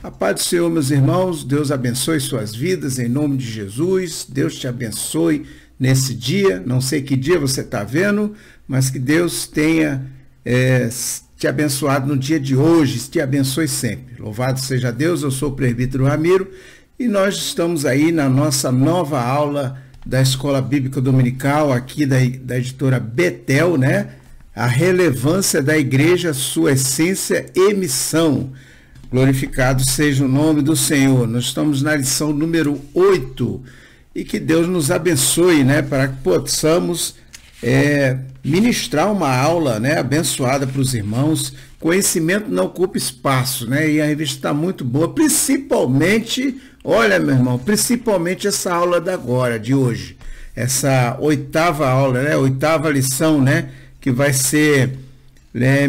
A paz do Senhor, meus irmãos, Deus abençoe suas vidas em nome de Jesus. Deus te abençoe nesse dia. Não sei que dia você está vendo, mas que Deus tenha te abençoado no dia de hoje, te abençoe sempre. Louvado seja Deus, eu sou o presbítero Ramiro e nós estamos aí na nossa nova aula da Escola Bíblica Dominical, aqui da editora Betel, né? A relevância da igreja, sua essência e missão. Glorificado seja o nome do Senhor. Nós estamos na lição número 8 e que Deus nos abençoe, né? Para que possamos ministrar uma aula, né? Abençoada para os irmãos. Conhecimento não ocupa espaço, né? E a revista está muito boa, principalmente, olha, meu irmão, principalmente essa aula de hoje. Essa oitava aula, né? Oitava lição, né? Que vai ser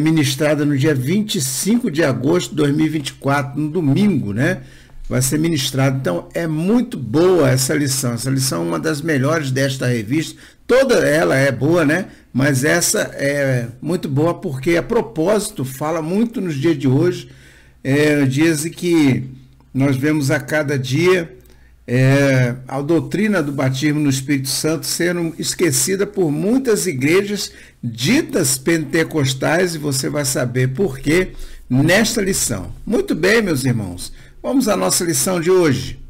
ministrada no dia 25 de agosto de 2024, no domingo, né? Vai ser ministrada. Então, é muito boa essa lição. Essa lição é uma das melhores desta revista. Toda ela é boa, né? Mas essa é muito boa porque, a propósito, fala muito nos dias de hoje, dias em que nós vemos a cada dia a doutrina do batismo no Espírito Santo sendo esquecida por muitas igrejas ditas pentecostais, e você vai saber por quê nesta lição. Muito bem, meus irmãos, vamos à nossa lição de hoje.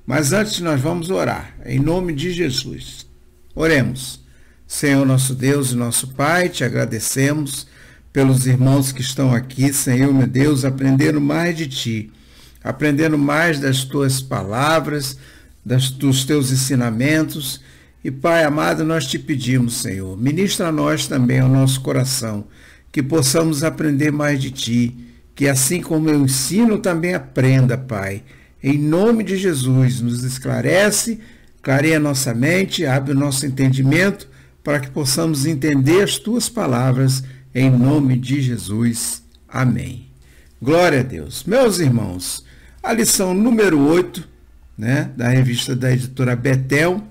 Mas antes nós vamos orar, em nome de Jesus. Oremos. Senhor nosso Deus e nosso Pai, te agradecemos pelos irmãos que estão aqui, Senhor meu Deus, aprendendo mais de Ti, aprendendo mais das Tuas palavras, dos Teus ensinamentos. E Pai amado, nós te pedimos, Senhor, ministra a nós também ao nosso coração, que possamos aprender mais de Ti, que assim como eu ensino, também aprenda, Pai. Em nome de Jesus, nos esclarece, clareia nossa mente, abre o nosso entendimento, para que possamos entender as Tuas palavras, em nome de Jesus. Amém. Glória a Deus. Meus irmãos, a lição número 8, né, da revista da editora Betel,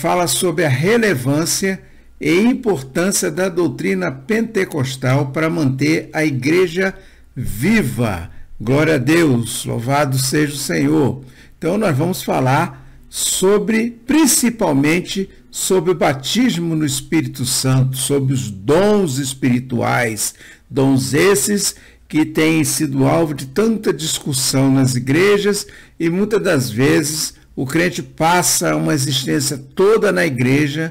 fala sobre a relevância e importância da doutrina pentecostal para manter a igreja viva. Glória a Deus, louvado seja o Senhor. Então nós vamos falar principalmente sobre o batismo no Espírito Santo, sobre os dons espirituais, dons esses que têm sido alvo de tanta discussão nas igrejas, e muitas das vezes o crente passa uma existência toda na igreja,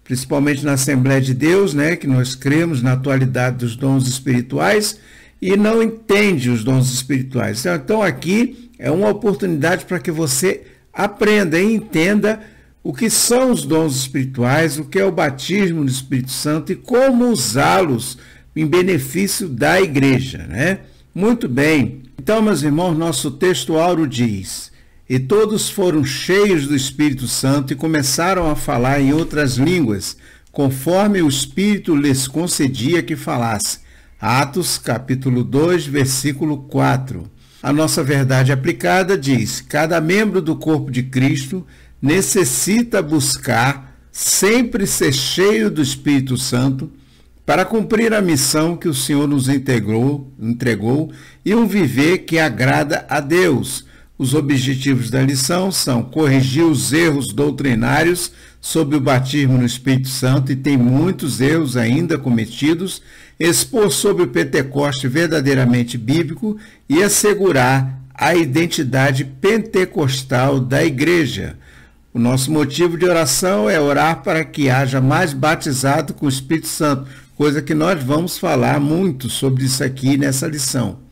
principalmente na Assembleia de Deus, né, que nós cremos na atualidade dos dons espirituais, e não entende os dons espirituais. Então aqui é uma oportunidade para que você aprenda e entenda o que são os dons espirituais, o que é o batismo no Espírito Santo e como usá-los em benefício da igreja, né? Muito bem. Então, meus irmãos, nosso texto áureo diz: e todos foram cheios do Espírito Santo e começaram a falar em outras línguas, conforme o Espírito lhes concedia que falasse. Atos, capítulo 2, versículo 4. A nossa verdade aplicada diz: cada membro do corpo de Cristo necessita buscar sempre ser cheio do Espírito Santo para cumprir a missão que o Senhor nos entregou e um viver que agrada a Deus. Os objetivos da lição são corrigir os erros doutrinários sobre o batismo no Espírito Santo, e tem muitos erros ainda cometidos, expor sobre o Pentecoste verdadeiramente bíblico e assegurar a identidade pentecostal da igreja. O nosso motivo de oração é orar para que haja mais batizado com o Espírito Santo, coisa que nós vamos falar muito sobre isso aqui nessa lição.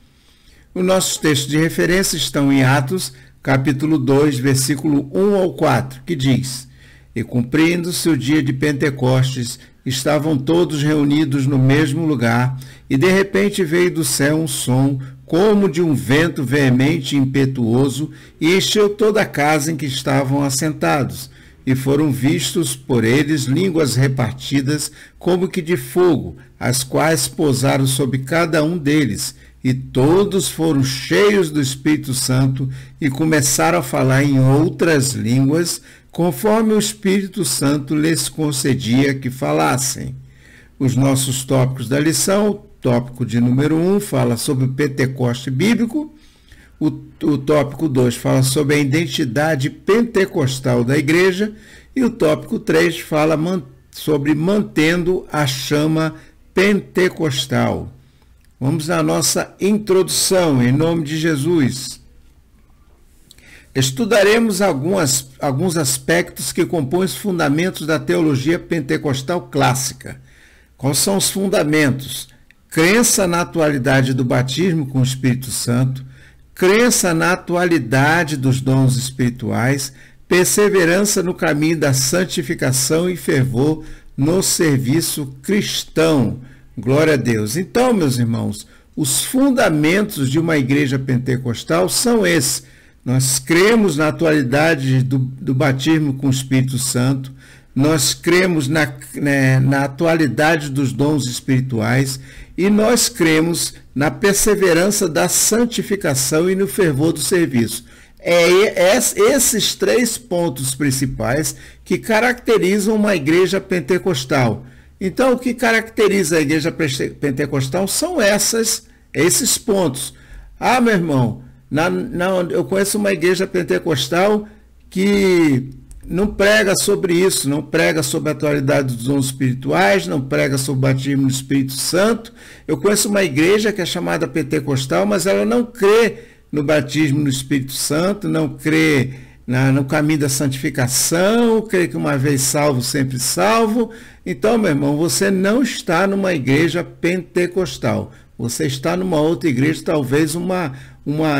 Os nossos textos de referência estão em Atos, capítulo 2, versículo 1 ao 4, que diz: e cumprindo-se o dia de Pentecostes, estavam todos reunidos no mesmo lugar, e de repente veio do céu um som, como de um vento veemente e impetuoso, e encheu toda a casa em que estavam assentados. E foram vistos por eles línguas repartidas, como que de fogo, as quais pousaram sobre cada um deles. E todos foram cheios do Espírito Santo e começaram a falar em outras línguas, conforme o Espírito Santo lhes concedia que falassem. Os nossos tópicos da lição: tópico de número 1 fala sobre o Pentecoste bíblico. O tópico 2 fala sobre a identidade pentecostal da igreja e o tópico 3 fala sobre mantendo a chama pentecostal. Vamos à nossa introdução, em nome de Jesus. Estudaremos alguns aspectos que compõem os fundamentos da teologia pentecostal clássica. Quais são os fundamentos? Crença na atualidade do batismo com o Espírito Santo, crença na atualidade dos dons espirituais, perseverança no caminho da santificação e fervor no serviço cristão. Glória a Deus. Então, meus irmãos, os fundamentos de uma igreja pentecostal são esses. Nós cremos na atualidade do batismo com o Espírito Santo, nós cremos na atualidade dos dons espirituais e nós cremos na perseverança da santificação e no fervor do serviço. Esses 3 pontos principais que caracterizam uma igreja pentecostal. Então, o que caracteriza a igreja pentecostal são esses pontos. Ah, meu irmão, eu conheço uma igreja pentecostal que não prega sobre isso, não prega sobre a atualidade dos dons espirituais, não prega sobre o batismo no Espírito Santo. Eu conheço uma igreja que é chamada pentecostal, mas ela não crê no batismo no Espírito Santo, não crê no caminho da santificação, crê que uma vez salvo, sempre salvo. Então, meu irmão, você não está numa igreja pentecostal. Você está numa outra igreja, talvez uma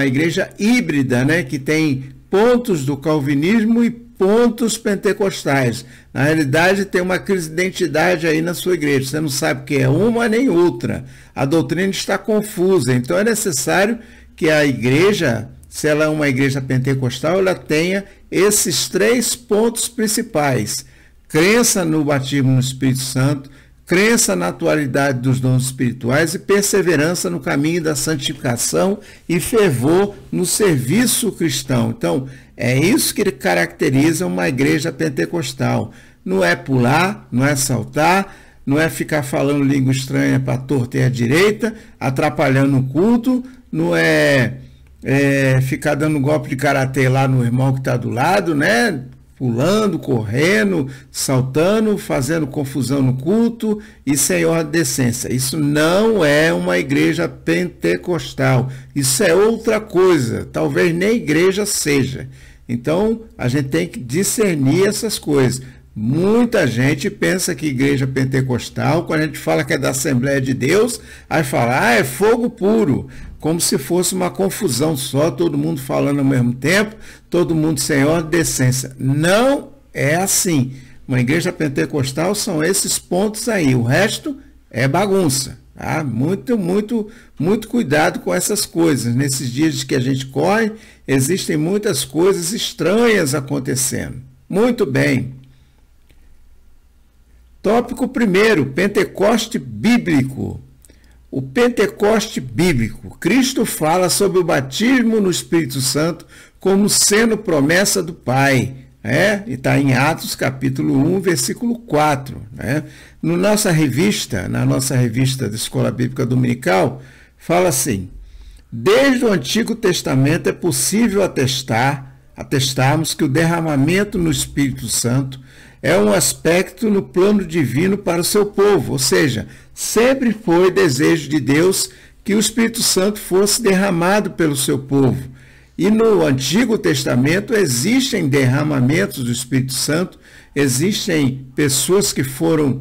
igreja híbrida, né, que tem pontos do calvinismo e pontos pentecostais. Na realidade, tem uma crise de identidade aí na sua igreja. Você não sabe o que é uma nem outra. A doutrina está confusa. Então, é necessário que a igreja, se ela é uma igreja pentecostal, ela tenha esses 3 pontos principais. Crença no batismo no Espírito Santo, crença na atualidade dos dons espirituais e perseverança no caminho da santificação e fervor no serviço cristão. Então, é isso que caracteriza uma igreja pentecostal. Não é pular, não é saltar, não é ficar falando língua estranha para a torta e a direita, atrapalhando o culto, não é ficar dando golpe de karatê lá no irmão que está do lado, né? Pulando, correndo, saltando, fazendo confusão no culto e sem ordem de decência. Isso não é uma igreja pentecostal. Isso é outra coisa. Talvez nem igreja seja. Então, a gente tem que discernir essas coisas. Muita gente pensa que igreja pentecostal, quando a gente fala que é da Assembleia de Deus, aí fala, é fogo puro. Como se fosse uma confusão só, todo mundo falando ao mesmo tempo, todo mundo sem ordem de decência. Não é assim. Uma igreja pentecostal são esses pontos aí. O resto é bagunça. Tá? Muito cuidado com essas coisas. Nesses dias que a gente corre, existem muitas coisas estranhas acontecendo. Muito bem. Tópico 1, Pentecoste bíblico. O Pentecoste bíblico. Cristo fala sobre o batismo no Espírito Santo como sendo promessa do Pai. E está em Atos capítulo 1, versículo 4. Na nossa revista da Escola Bíblica Dominical, fala assim: desde o Antigo Testamento é possível atestarmos que o derramamento no Espírito Santo é um aspecto no plano divino para o seu povo, ou seja, sempre foi desejo de Deus que o Espírito Santo fosse derramado pelo seu povo. E no Antigo Testamento existem derramamentos do Espírito Santo, existem pessoas que foram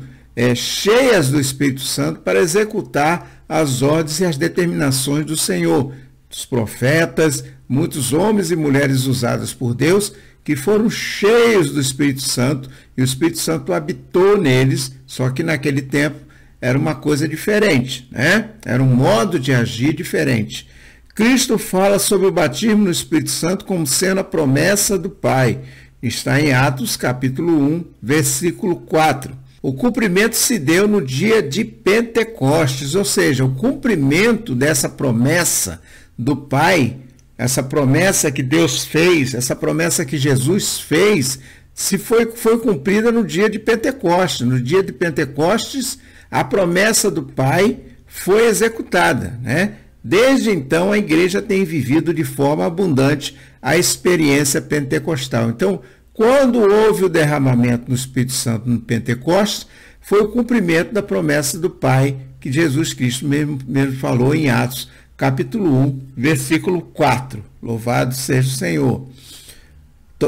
cheias do Espírito Santo para executar as ordens e as determinações do Senhor. Os profetas, muitos homens e mulheres usados por Deus, que foram cheios do Espírito Santo, e o Espírito Santo habitou neles, só que naquele tempo era uma coisa diferente, né? Era um modo de agir diferente. Cristo fala sobre o batismo no Espírito Santo como sendo a promessa do Pai. Está em Atos capítulo 1, versículo 4. O cumprimento se deu no dia de Pentecostes, ou seja, o cumprimento dessa promessa do Pai, essa promessa que Deus fez, essa promessa que Jesus fez, foi cumprida no dia de Pentecostes. No dia de Pentecostes, a promessa do Pai foi executada, né? Desde então, a igreja tem vivido de forma abundante a experiência pentecostal. Então, quando houve o derramamento do Espírito Santo no Pentecostes, foi o cumprimento da promessa do Pai, que Jesus Cristo mesmo falou em Atos, capítulo 1, versículo 4. Louvado seja o Senhor.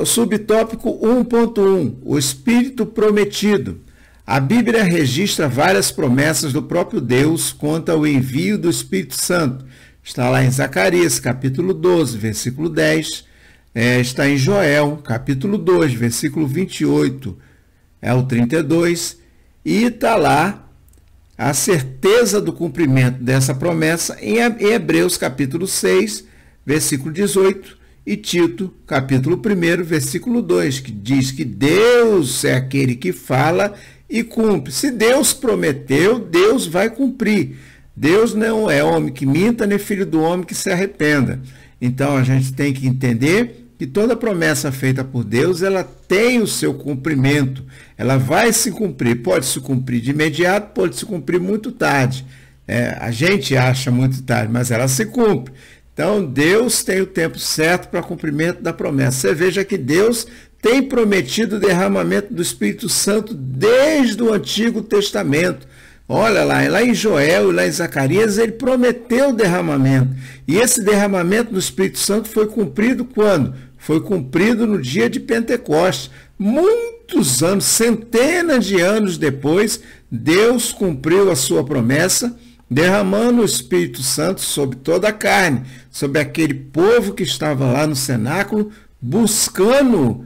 Subtópico 1.1, o Espírito prometido. A Bíblia registra várias promessas do próprio Deus quanto ao envio do Espírito Santo. Está lá em Zacarias, capítulo 12, versículo 10. Está em Joel, capítulo 2, versículo 28 ao 32. E está lá a certeza do cumprimento dessa promessa em Hebreus, capítulo 6, versículo 18. E Tito, capítulo 1, versículo 2, que diz que Deus é aquele que fala e cumpre. Se Deus prometeu, Deus vai cumprir. Deus não é homem que minta, nem filho do homem que se arrependa. Então, a gente tem que entender que toda promessa feita por Deus, ela tem o seu cumprimento. Ela vai se cumprir. Pode se cumprir de imediato, pode se cumprir muito tarde. A gente acha muito tarde, mas ela se cumpre. Então, Deus tem o tempo certo para o cumprimento da promessa. Você veja que Deus tem prometido o derramamento do Espírito Santo desde o Antigo Testamento. Olha lá em Joel e lá em Zacarias, ele prometeu o derramamento. E esse derramamento do Espírito Santo foi cumprido quando? Foi cumprido no dia de Pentecostes. Muitos anos, centenas de anos depois, Deus cumpriu a sua promessa, derramando o Espírito Santo sobre toda a carne, sobre aquele povo que estava lá no cenáculo, buscando,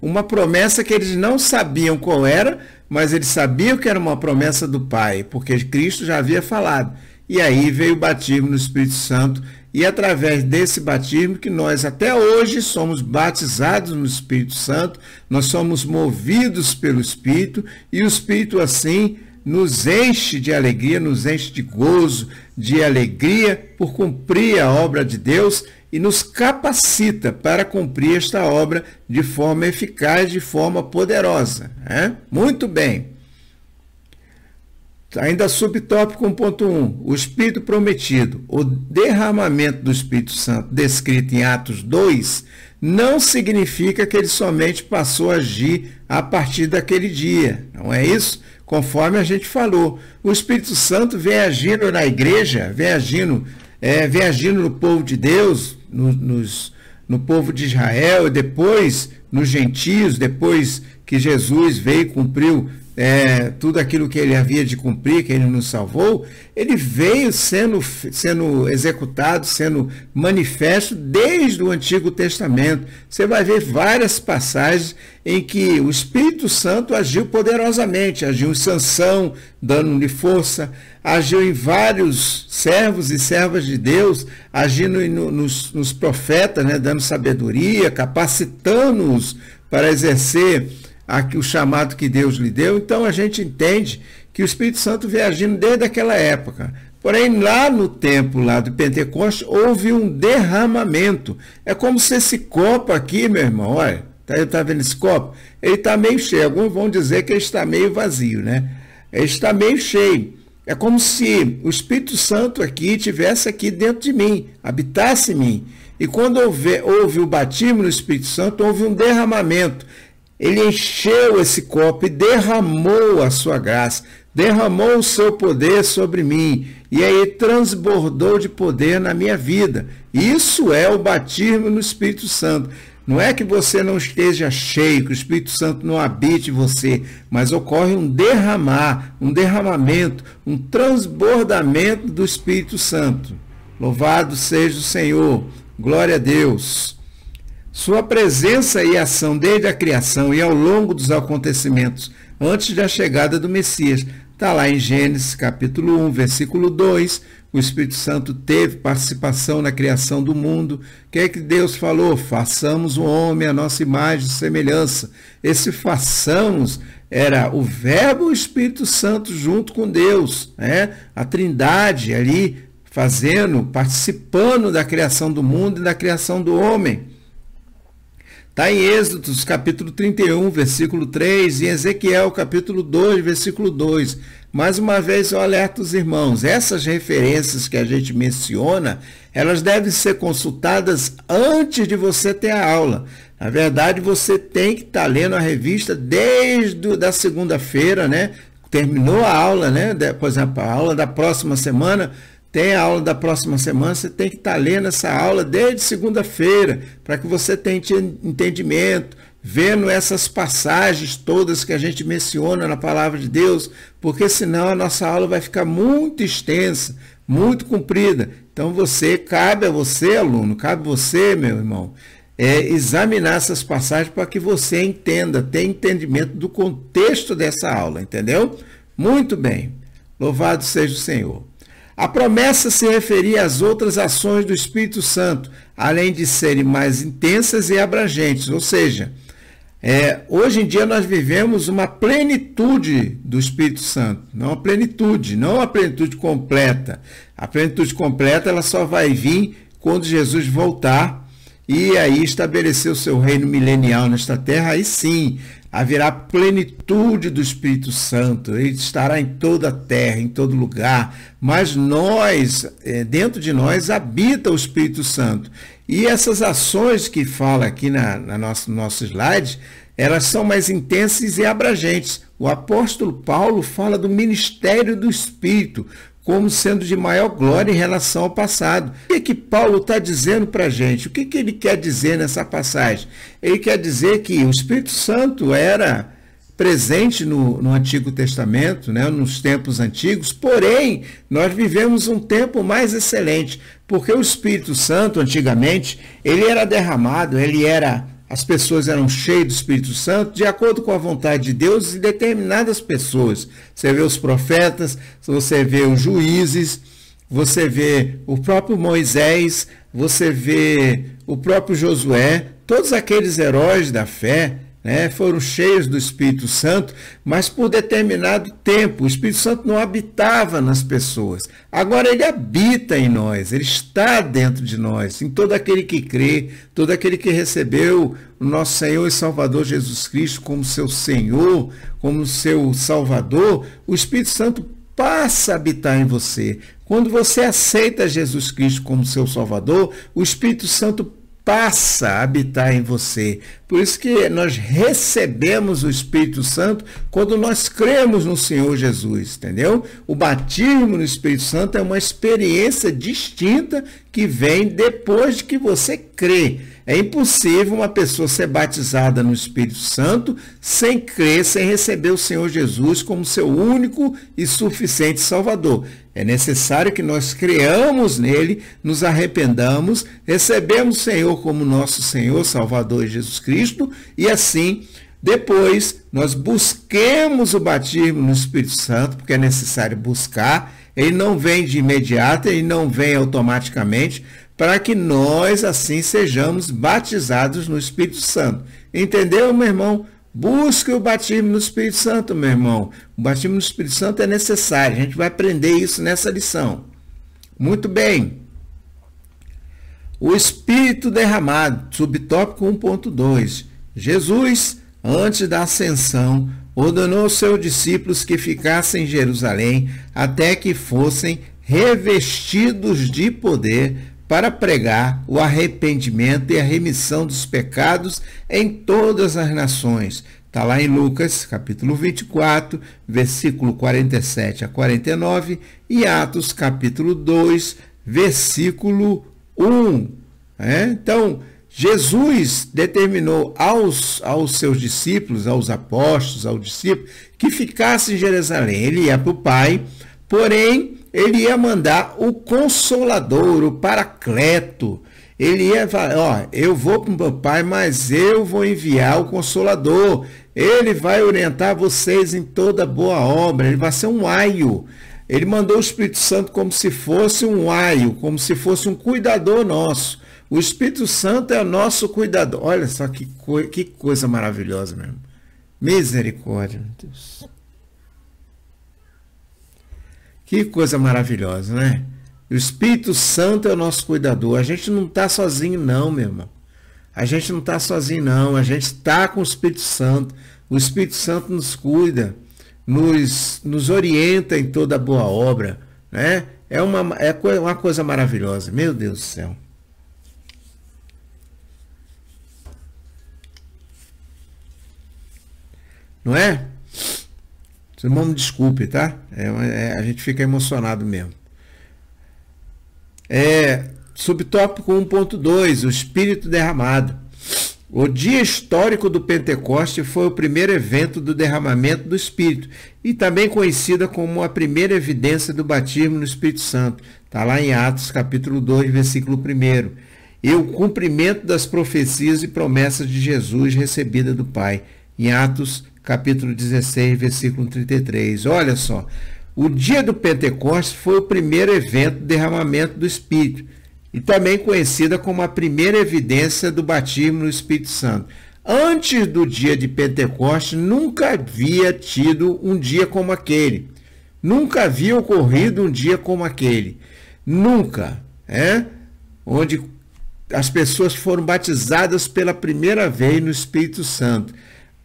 uma promessa que eles não sabiam qual era, mas eles sabiam que era uma promessa do Pai, porque Cristo já havia falado. E aí veio o batismo no Espírito Santo, e através desse batismo que nós até hoje somos batizados no Espírito Santo, nós somos movidos pelo Espírito, e o Espírito assim nos enche de alegria, nos enche de gozo, de alegria por cumprir a obra de Deus e nos capacita para cumprir esta obra de forma eficaz, de forma poderosa. Muito bem. Ainda subtópico 1.1, o Espírito prometido. O derramamento do Espírito Santo descrito em Atos 2 não significa que ele somente passou a agir a partir daquele dia. Não é isso? Conforme a gente falou, o Espírito Santo vem agindo na igreja, vem agindo no povo de Deus, no povo de Israel, e depois nos gentios, depois que Jesus veio e cumpriu tudo aquilo que ele havia de cumprir, que ele nos salvou, ele veio sendo executado, sendo manifesto desde o Antigo Testamento. Você vai ver várias passagens em que o Espírito Santo agiu poderosamente, agiu em Sansão, dando-lhe força, agiu em vários servos e servas de Deus, agindo nos profetas, dando sabedoria, capacitando-os para exercer o chamado que Deus lhe deu. Então a gente entende que o Espírito Santo veio agindo desde aquela época. Porém, lá no tempo lá do Pentecostes, houve um derramamento. É como se esse copo aqui, meu irmão, olha, tá vendo esse copo? Ele está meio cheio. Alguns vão dizer que ele está meio vazio, Ele está meio cheio. É como se o Espírito Santo aqui estivesse aqui dentro de mim, habitasse em mim. E quando houve o batismo no Espírito Santo, houve um derramamento. Ele encheu esse copo e derramou a sua graça, derramou o seu poder sobre mim, e aí transbordou de poder na minha vida. Isso é o batismo no Espírito Santo. Não é que você não esteja cheio, que o Espírito Santo não habite em você, mas ocorre um derramamento, um transbordamento do Espírito Santo. Louvado seja o Senhor, glória a Deus. Sua presença e ação desde a criação e ao longo dos acontecimentos antes da chegada do Messias. Está lá em Gênesis capítulo 1, versículo 2. O Espírito Santo teve participação na criação do mundo. O que é que Deus falou? Façamos o homem à nossa imagem e semelhança. Esse façamos era o Verbo e o Espírito Santo junto com Deus. A Trindade ali participando da criação do mundo e da criação do homem. Está em Êxodo, capítulo 31, versículo 3, e em Ezequiel, capítulo 2, versículo 2. Mais uma vez eu alerto os irmãos, essas referências que a gente menciona, elas devem ser consultadas antes de você ter a aula. Na verdade, você tem que estar lendo a revista desde da segunda-feira, né? Terminou a aula, né? Por exemplo, a aula da próxima semana, tem a aula da próxima semana, você tem que estar lendo essa aula desde segunda-feira, para que você tenha entendimento, vendo essas passagens todas que a gente menciona na palavra de Deus, porque senão a nossa aula vai ficar muito extensa, muito comprida. Então cabe a você, aluno, cabe a você, meu irmão, examinar essas passagens para que você entenda, tenha entendimento do contexto dessa aula, entendeu? Muito bem, louvado seja o Senhor. A promessa se referia às outras ações do Espírito Santo, além de serem mais intensas e abrangentes, ou seja, hoje em dia nós vivemos uma plenitude do Espírito Santo, não a plenitude completa. A plenitude completa ela só vai vir quando Jesus voltar e aí estabelecer o seu reino milenial nesta terra, aí sim haverá plenitude do Espírito Santo, ele estará em toda a terra, em todo lugar, mas dentro de nós habita o Espírito Santo. E essas ações que fala aqui no nosso slide, elas são mais intensas e abrangentes. O apóstolo Paulo fala do ministério do Espírito como sendo de maior glória em relação ao passado. O que Paulo está dizendo para a gente? O que ele quer dizer nessa passagem? Ele quer dizer que o Espírito Santo era presente no Antigo Testamento, né, nos tempos antigos, porém, nós vivemos um tempo mais excelente, porque o Espírito Santo, antigamente, ele era derramado, as pessoas eram cheias do Espírito Santo de acordo com a vontade de Deus e determinadas pessoas. Você vê os profetas, você vê os juízes, você vê o próprio Moisés, você vê o próprio Josué, todos aqueles heróis da fé, né, foram cheios do Espírito Santo, mas por determinado tempo. O Espírito Santo não habitava nas pessoas. Agora ele habita em nós, ele está dentro de nós, em todo aquele que crê, todo aquele que recebeu o nosso Senhor e Salvador Jesus Cristo como seu Senhor, como seu Salvador. O Espírito Santo passa a habitar em você. Quando você aceita Jesus Cristo como seu Salvador, o Espírito Santo passa a habitar em você. Por isso que nós recebemos o Espírito Santo quando nós cremos no Senhor Jesus, entendeu? O batismo no Espírito Santo é uma experiência distinta que vem depois de que você crê. É impossível uma pessoa ser batizada no Espírito Santo sem crer, sem receber o Senhor Jesus como seu único e suficiente Salvador. É necessário que nós creamos nele, nos arrependamos, recebemos o Senhor como nosso Senhor, Salvador Jesus Cristo, e assim, depois, nós busquemos o batismo no Espírito Santo, porque é necessário buscar, ele não vem de imediato, ele não vem automaticamente, para que nós, assim, sejamos batizados no Espírito Santo. Entendeu, meu irmão? Busque o batismo no Espírito Santo, meu irmão. O batismo no Espírito Santo é necessário. A gente vai aprender isso nessa lição. Muito bem. O Espírito derramado, subtópico 1.2. Jesus, antes da ascensão, ordenou aos seus discípulos que ficassem em Jerusalém até que fossem revestidos de poder para pregar o arrependimento e a remissão dos pecados em todas as nações. Está lá em Lucas, capítulo 24, versículo 47 a 49, e Atos, capítulo 2, versículo 1. Então, Jesus determinou aos seus discípulos, aos apóstolos, aos discípulos, que ficassem em Jerusalém. Ele ia para o Pai, porém, ele ia mandar o Consolador, o Paracleto. Ele ia falar, eu vou para o meu Pai, mas eu vou enviar o Consolador. Ele vai orientar vocês em toda boa obra, ele vai ser um aio. Ele mandou o Espírito Santo como se fosse um aio, como se fosse um cuidador nosso. O Espírito Santo é o nosso cuidador. Olha só que coisa maravilhosa mesmo. Misericórdia, meu Deus. Que coisa maravilhosa, né? O Espírito Santo é o nosso cuidador. A gente não está sozinho, não, meu irmão. A gente não está sozinho, não. A gente está com o Espírito Santo. O Espírito Santo nos cuida, nos orienta em toda boa obra, né? É uma coisa maravilhosa. Meu Deus do céu. Não é? Seu irmão me desculpe, tá? A gente fica emocionado mesmo. Subtópico 1.2, o Espírito derramado. O dia histórico do Pentecoste foi o primeiro evento do derramamento do Espírito e também conhecida como a primeira evidência do batismo no Espírito Santo. Está lá em Atos capítulo 2, versículo 1. E o cumprimento das profecias e promessas de Jesus recebida do Pai. Em Atos capítulo 16, versículo 33. Olha só, o dia do Pentecoste foi o primeiro evento do derramamento do Espírito e também conhecida como a primeira evidência do batismo no Espírito Santo. Antes do dia de Pentecoste, nunca havia tido um dia como aquele. Nunca havia ocorrido um dia como aquele. Nunca. Onde as pessoas foram batizadas pela primeira vez no Espírito Santo.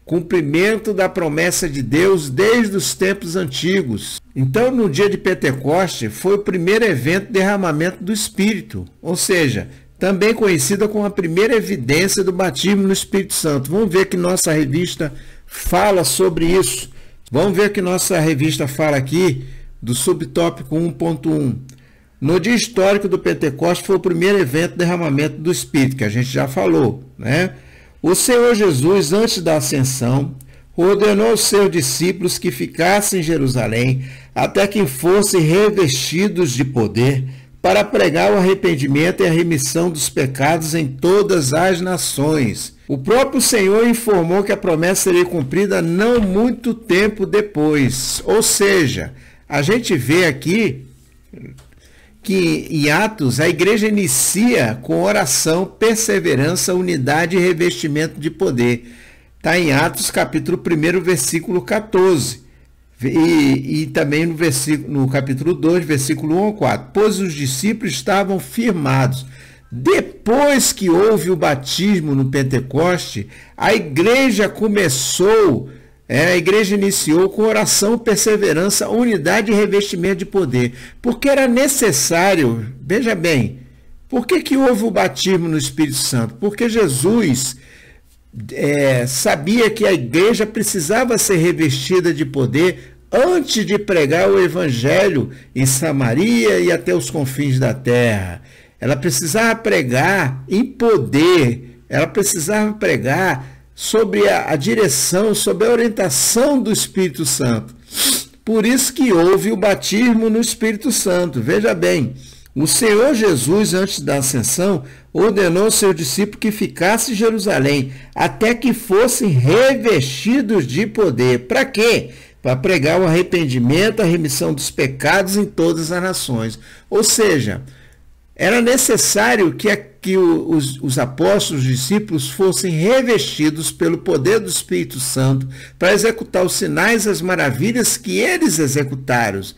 Cumprimento da promessa de Deus desde os tempos antigos. Então, no dia de Pentecoste, foi o primeiro evento de derramamento do Espírito, ou seja, também conhecida como a primeira evidência do batismo no Espírito Santo. Vamos ver que nossa revista fala sobre isso. Vamos ver que nossa revista fala aqui do subtópico 1.1. No dia histórico do Pentecoste, foi o primeiro evento de derramamento do Espírito, que a gente já falou, né? O Senhor Jesus, antes da ascensão, ordenou aos seus discípulos que ficassem em Jerusalém até que fossem revestidos de poder para pregar o arrependimento e a remissão dos pecados em todas as nações. O próprio Senhor informou que a promessa seria cumprida não muito tempo depois. Ou seja, a gente vê aqui que em Atos a igreja inicia com oração, perseverança, unidade e revestimento de poder. Está em Atos capítulo 1, versículo 14. E também no capítulo 2, versículo 1 ao 4. Pois os discípulos estavam firmados. Depois que houve o batismo no Pentecoste, a igreja iniciou com oração, perseverança, unidade e revestimento de poder. Porque era necessário, veja bem, por que houve o batismo no Espírito Santo? Porque Jesus sabia que a igreja precisava ser revestida de poder antes de pregar o evangelho em Samaria e até os confins da terra. Ela precisava pregar em poder, ela precisava pregar sobre a direção, sobre a orientação do Espírito Santo. Por isso que houve o batismo no Espírito Santo. Veja bem, o Senhor Jesus, antes da ascensão, ordenou aos seus discípulos que ficassem em Jerusalém até que fossem revestidos de poder. Para quê? Para pregar o arrependimento, a remissão dos pecados em todas as nações. Ou seja, era necessário que os apóstolos, os discípulos, fossem revestidos pelo poder do Espírito Santo para executar os sinais e as maravilhas que eles executaram.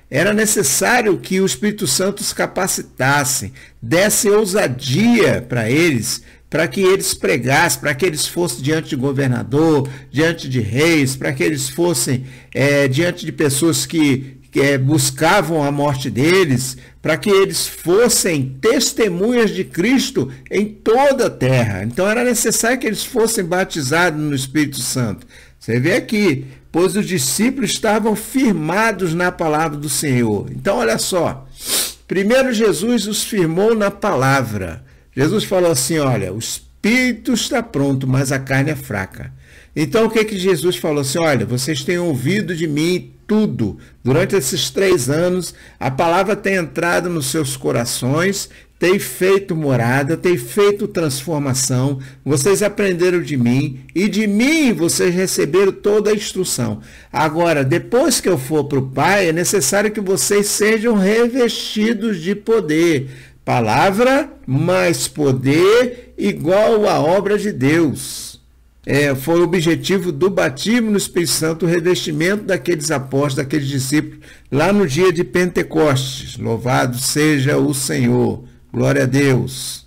Era necessário que o Espírito Santo os capacitasse, desse ousadia para eles, para que eles pregassem, para que eles fossem diante de governador, diante de reis, para que eles fossem diante de pessoas que buscavam a morte deles, para que eles fossem testemunhas de Cristo em toda a terra. Então era necessário que eles fossem batizados no Espírito Santo. Você vê aqui, pois os discípulos estavam firmados na palavra do Senhor. Então olha só, primeiro Jesus os firmou na palavra. Jesus falou assim, olha, o Espírito está pronto, mas a carne é fraca. Então o que Jesus falou assim, olha, vocês têm ouvido de mim tudo. Durante esses 3 anos, a palavra tem entrado nos seus corações, tem feito morada, tem feito transformação. Vocês aprenderam de mim e de mim vocês receberam toda a instrução. Agora, depois que eu for para o Pai, é necessário que vocês sejam revestidos de poder. Palavra mais poder igual à obra de Deus. Foi o objetivo do batismo no Espírito Santo, o revestimento daqueles apóstolos, daqueles discípulos, lá no dia de Pentecostes. Louvado seja o Senhor. Glória a Deus.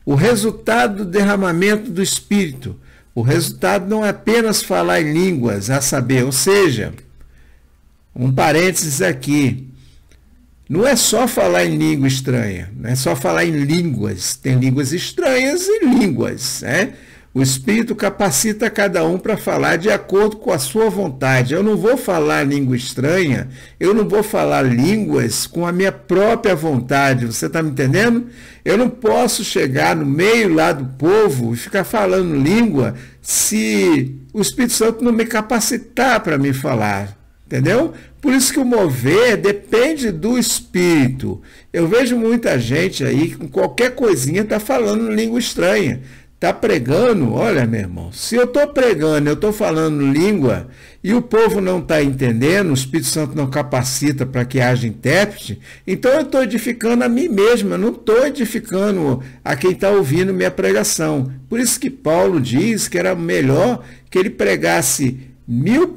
o resultado do derramamento do Espírito. O resultado não é apenas falar em línguas, a saber, ou seja, um parênteses aqui, não é só falar em língua estranha, não é só falar em línguas, tem línguas estranhas e línguas, né? O Espírito capacita cada um para falar de acordo com a sua vontade. Eu não vou falar língua estranha, eu não vou falar línguas com a minha própria vontade. Você está me entendendo? Eu não posso chegar no meio lá do povo e ficar falando língua se o Espírito Santo não me capacitar para me falar. Entendeu? Por isso que o mover depende do Espírito. Eu vejo muita gente aí que com qualquer coisinha está falando língua estranha. Está pregando, olha, meu irmão, se eu estou pregando, eu estou falando língua e o povo não está entendendo, o Espírito Santo não capacita para que haja intérprete, então eu estou edificando a mim mesmo, eu não estou edificando a quem está ouvindo minha pregação. Por isso que Paulo diz que era melhor que ele pregasse mil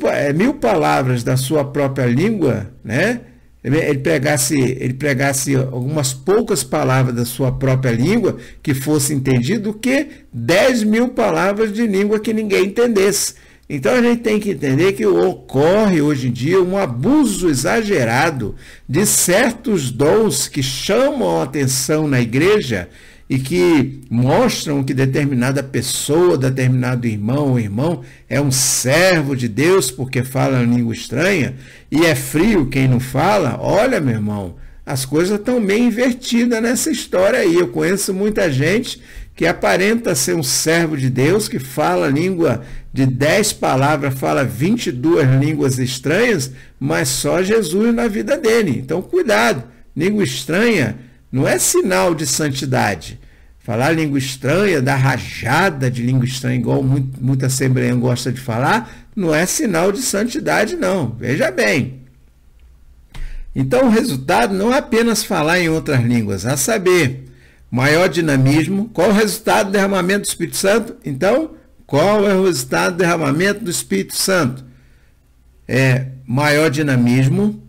palavras da sua própria língua, né? Ele pregasse algumas poucas palavras da sua própria língua que fosse entendido do que 10.000 palavras de língua que ninguém entendesse. Então a gente tem que entender que ocorre hoje em dia um abuso exagerado de certos dons que chamam a atenção na igreja e que mostram que determinada pessoa, determinado irmão ou irmão é um servo de Deus porque fala língua estranha e é frio quem não fala. Olha, meu irmão, as coisas estão meio invertidas nessa história aí. Eu conheço muita gente que aparenta ser um servo de Deus, que fala língua de 10 palavras, fala 22 línguas estranhas, mas só Jesus na vida dele. Então, cuidado, língua estranha não é sinal de santidade. Falar língua estranha, dar rajada de língua estranha, igual muita assembleia gosta de falar, não é sinal de santidade, não. Veja bem. Então, o resultado não é apenas falar em outras línguas, a saber, maior dinamismo. Qual o resultado do derramamento do Espírito Santo? Então, qual é o resultado do derramamento do Espírito Santo? Maior dinamismo,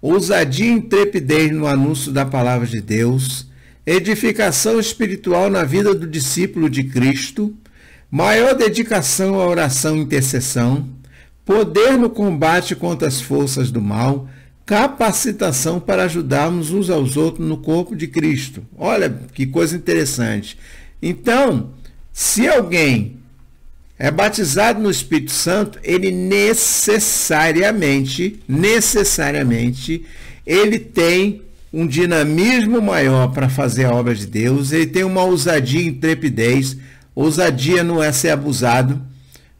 ousadia e intrepidez no anúncio da palavra de Deus, edificação espiritual na vida do discípulo de Cristo, maior dedicação à oração e intercessão, poder no combate contra as forças do mal, capacitação para ajudarmos uns aos outros no corpo de Cristo. Olha que coisa interessante. Então, se alguém é batizado no Espírito Santo, ele necessariamente, ele tem um dinamismo maior para fazer a obra de Deus, ele tem uma ousadia e intrepidez. Ousadia não é ser abusado,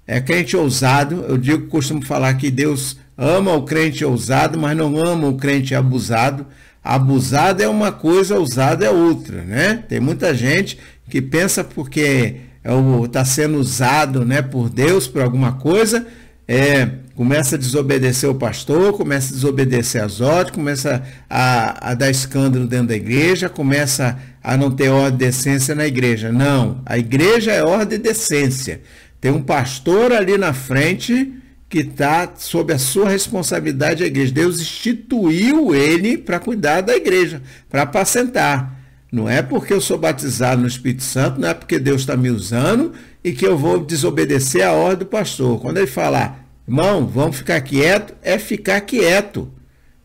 é crente ousado. Eu costumo falar que Deus ama o crente ousado, mas não ama o crente abusado. Abusado é uma coisa, ousado é outra, né? Tem muita gente que pensa porque está sendo usado, né, por Deus, por alguma coisa, começa a desobedecer o pastor, começa a desobedecer as ordens, começa a dar escândalo dentro da igreja, começa a não ter ordem e decência na igreja. Não, a igreja é ordem e decência. Tem um pastor ali na frente que está sob a sua responsabilidade a igreja. Deus instituiu ele para cuidar da igreja, para apacentar. Não é porque eu sou batizado no Espírito Santo, não é porque Deus está me usando e que eu vou desobedecer a ordem do pastor. Quando ele falar, irmão, vamos ficar quieto, é ficar quieto.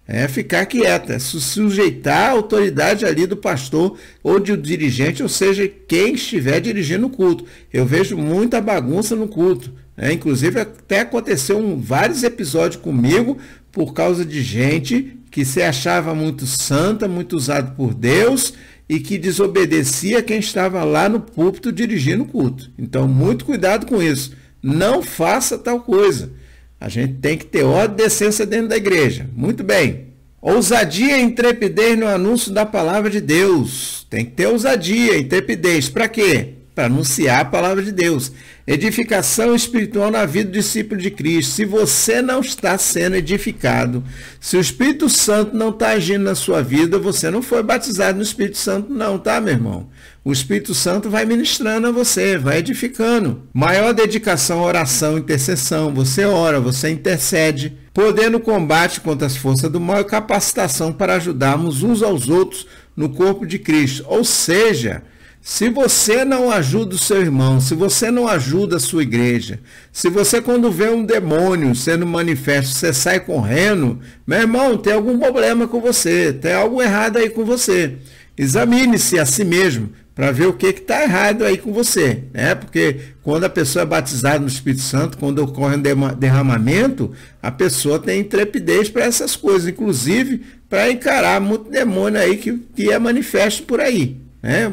É ficar quieto, é sujeitar a autoridade ali do pastor ou do dirigente, ou seja, quem estiver dirigindo o culto. Eu vejo muita bagunça no culto. Inclusive, até aconteceu vários episódios comigo por causa de gente que se achava muito santa, muito usado por Deus e que desobedecia quem estava lá no púlpito dirigindo o culto. Então, muito cuidado com isso. Não faça tal coisa. A gente tem que ter ordem e decência dentro da igreja. Muito bem. Ousadia e intrepidez no anúncio da palavra de Deus. Tem que ter ousadia e intrepidez. Para quê? Para anunciar a palavra de Deus. Edificação espiritual na vida do discípulo de Cristo. Se você não está sendo edificado, se o Espírito Santo não está agindo na sua vida, você não foi batizado no Espírito Santo não, tá, meu irmão? O Espírito Santo vai ministrando a você, vai edificando. Maior dedicação à oração, intercessão. Você ora, você intercede. Poder no combate contra as forças do mal e capacitação para ajudarmos uns aos outros no corpo de Cristo. Ou seja, Se você não ajuda o seu irmão, se você não ajuda a sua igreja, se você quando vê um demônio sendo manifesto, você sai correndo, meu irmão, tem algum problema com você, tem algo errado aí com você. Examine-se a si mesmo para ver o que está errado aí com você, né? Porque quando a pessoa é batizada no Espírito Santo, quando ocorre um derramamento, a pessoa tem intrepidez para essas coisas, inclusive para encarar muito demônio aí que é manifesto por aí.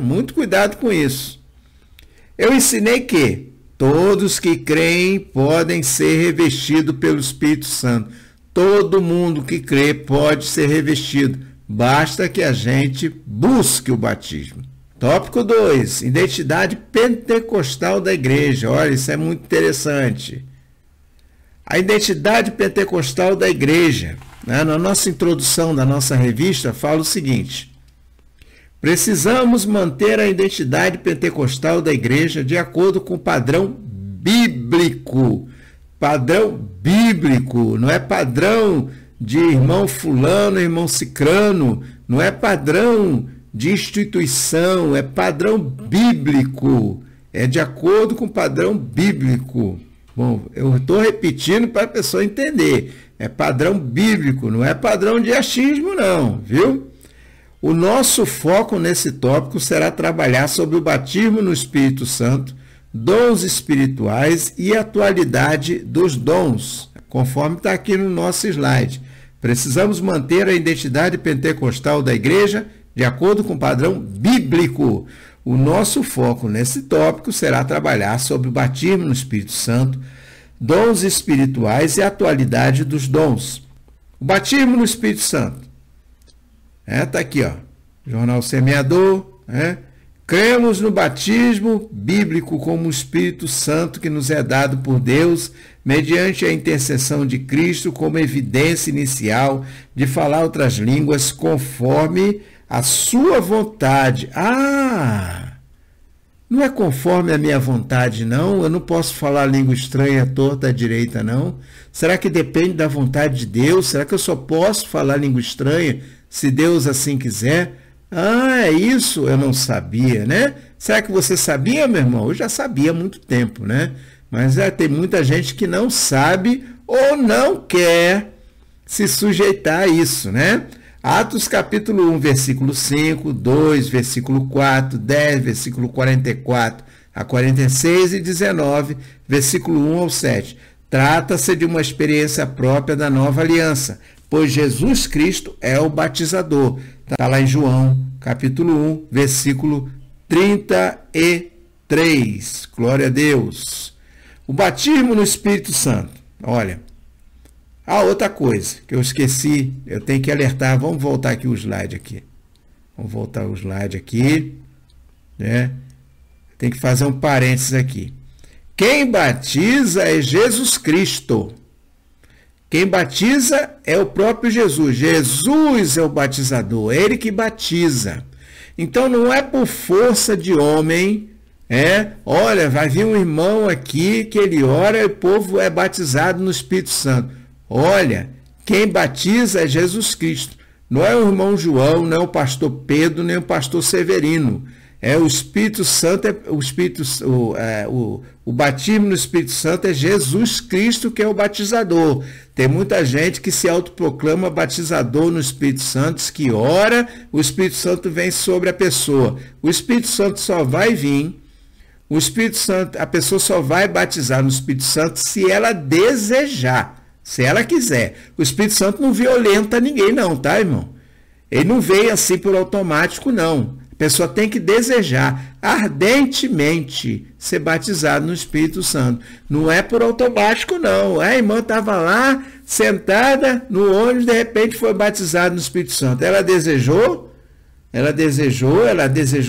Muito cuidado com isso. Eu ensinei que todos que creem podem ser revestidos pelo Espírito Santo. Todo mundo que crê pode ser revestido. Basta que a gente busque o batismo. Tópico 2. Identidade pentecostal da igreja. Olha, isso é muito interessante. A identidade pentecostal da igreja. Na nossa introdução da nossa revista, fala o seguinte: precisamos manter a identidade pentecostal da igreja de acordo com o padrão bíblico. Padrão bíblico, não é padrão de irmão fulano, irmão cicrano, não é padrão de instituição, é padrão bíblico. É de acordo com o padrão bíblico. Bom, eu estou repetindo para a pessoa entender. É padrão bíblico, não é padrão de achismo não, viu? O nosso foco nesse tópico será trabalhar sobre o batismo no Espírito Santo, dons espirituais e atualidade dos dons, conforme está aqui no nosso slide. Precisamos manter a identidade pentecostal da igreja de acordo com o padrão bíblico. O nosso foco nesse tópico será trabalhar sobre o batismo no Espírito Santo, dons espirituais e atualidade dos dons. O batismo no Espírito Santo. Está aqui, ó, Jornal Semeador. Cremos no batismo bíblico como o Espírito Santo que nos é dado por Deus, mediante a intercessão de Cristo, como evidência inicial de falar outras línguas conforme a sua vontade. Não é conforme a minha vontade, não? Eu não posso falar língua estranha torta à direita, não? Será que depende da vontade de Deus? Será que eu só posso falar língua estranha se Deus assim quiser? É isso? Eu não sabia, né? Será que você sabia, meu irmão? Eu já sabia há muito tempo, né? Mas tem muita gente que não sabe ou não quer se sujeitar a isso, né? Atos capítulo 1, versículo 5, 2, versículo 4, 10, versículo 44 a 46 e 19, versículo 1 ao 7. Trata-se de uma experiência própria da nova aliança, pois Jesus Cristo é o batizador. Está lá em João, capítulo 1, versículo 33. Glória a Deus. O batismo no Espírito Santo. Olha, outra coisa que eu esqueci, eu tenho que alertar. Vamos voltar aqui o slide aqui. Vamos voltar o slide aqui. Tem que fazer um parênteses aqui. Quem batiza é Jesus Cristo. Quem batiza é o próprio Jesus. Jesus é o batizador, é ele que batiza. Então não é por força de homem, olha, vai vir um irmão aqui que ele ora e o povo é batizado no Espírito Santo. Olha, quem batiza é Jesus Cristo. Não é o irmão João, não é o pastor Pedro, nem o pastor Severino. É o Espírito Santo, o batismo no Espírito Santo é Jesus Cristo que é o batizador. Tem muita gente que se autoproclama batizador no Espírito Santo, diz que ora, o Espírito Santo vem sobre a pessoa. O Espírito Santo só vai vir, o Espírito Santo, a pessoa só vai batizar no Espírito Santo se ela desejar, se ela quiser. O Espírito Santo não violenta ninguém não, tá, irmão? Ele não veio assim por automático, não. A pessoa tem que desejar ardentemente ser batizado no Espírito Santo. Não é por automático, não. A irmã estava lá, sentada no ônibus, de repente foi batizada no Espírito Santo. Ela desejou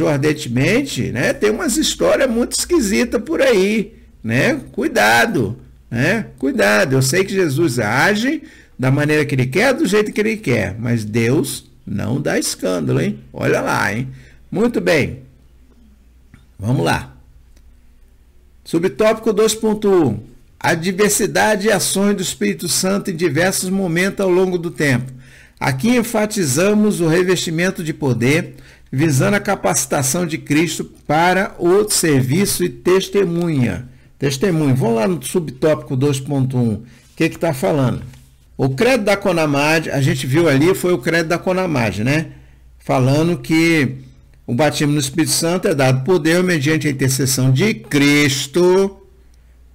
ardentemente, né? Tem umas histórias muito esquisitas por aí, né? Cuidado, né? Cuidado. Eu sei que Jesus age da maneira que ele quer, do jeito que ele quer, mas Deus não dá escândalo, hein? Olha lá, hein? Muito bem, vamos lá. Subtópico 2.1. A diversidade e ações do Espírito Santo em diversos momentos ao longo do tempo. Aqui enfatizamos o revestimento de poder, visando a capacitação de Cristo para o serviço e testemunha. Testemunho. Vamos lá no subtópico 2.1. O que está falando? O credo da Conamad, a gente viu ali, foi o credo da Conamad, né? Falando que o batismo no Espírito Santo é dado por Deus mediante a intercessão de Cristo,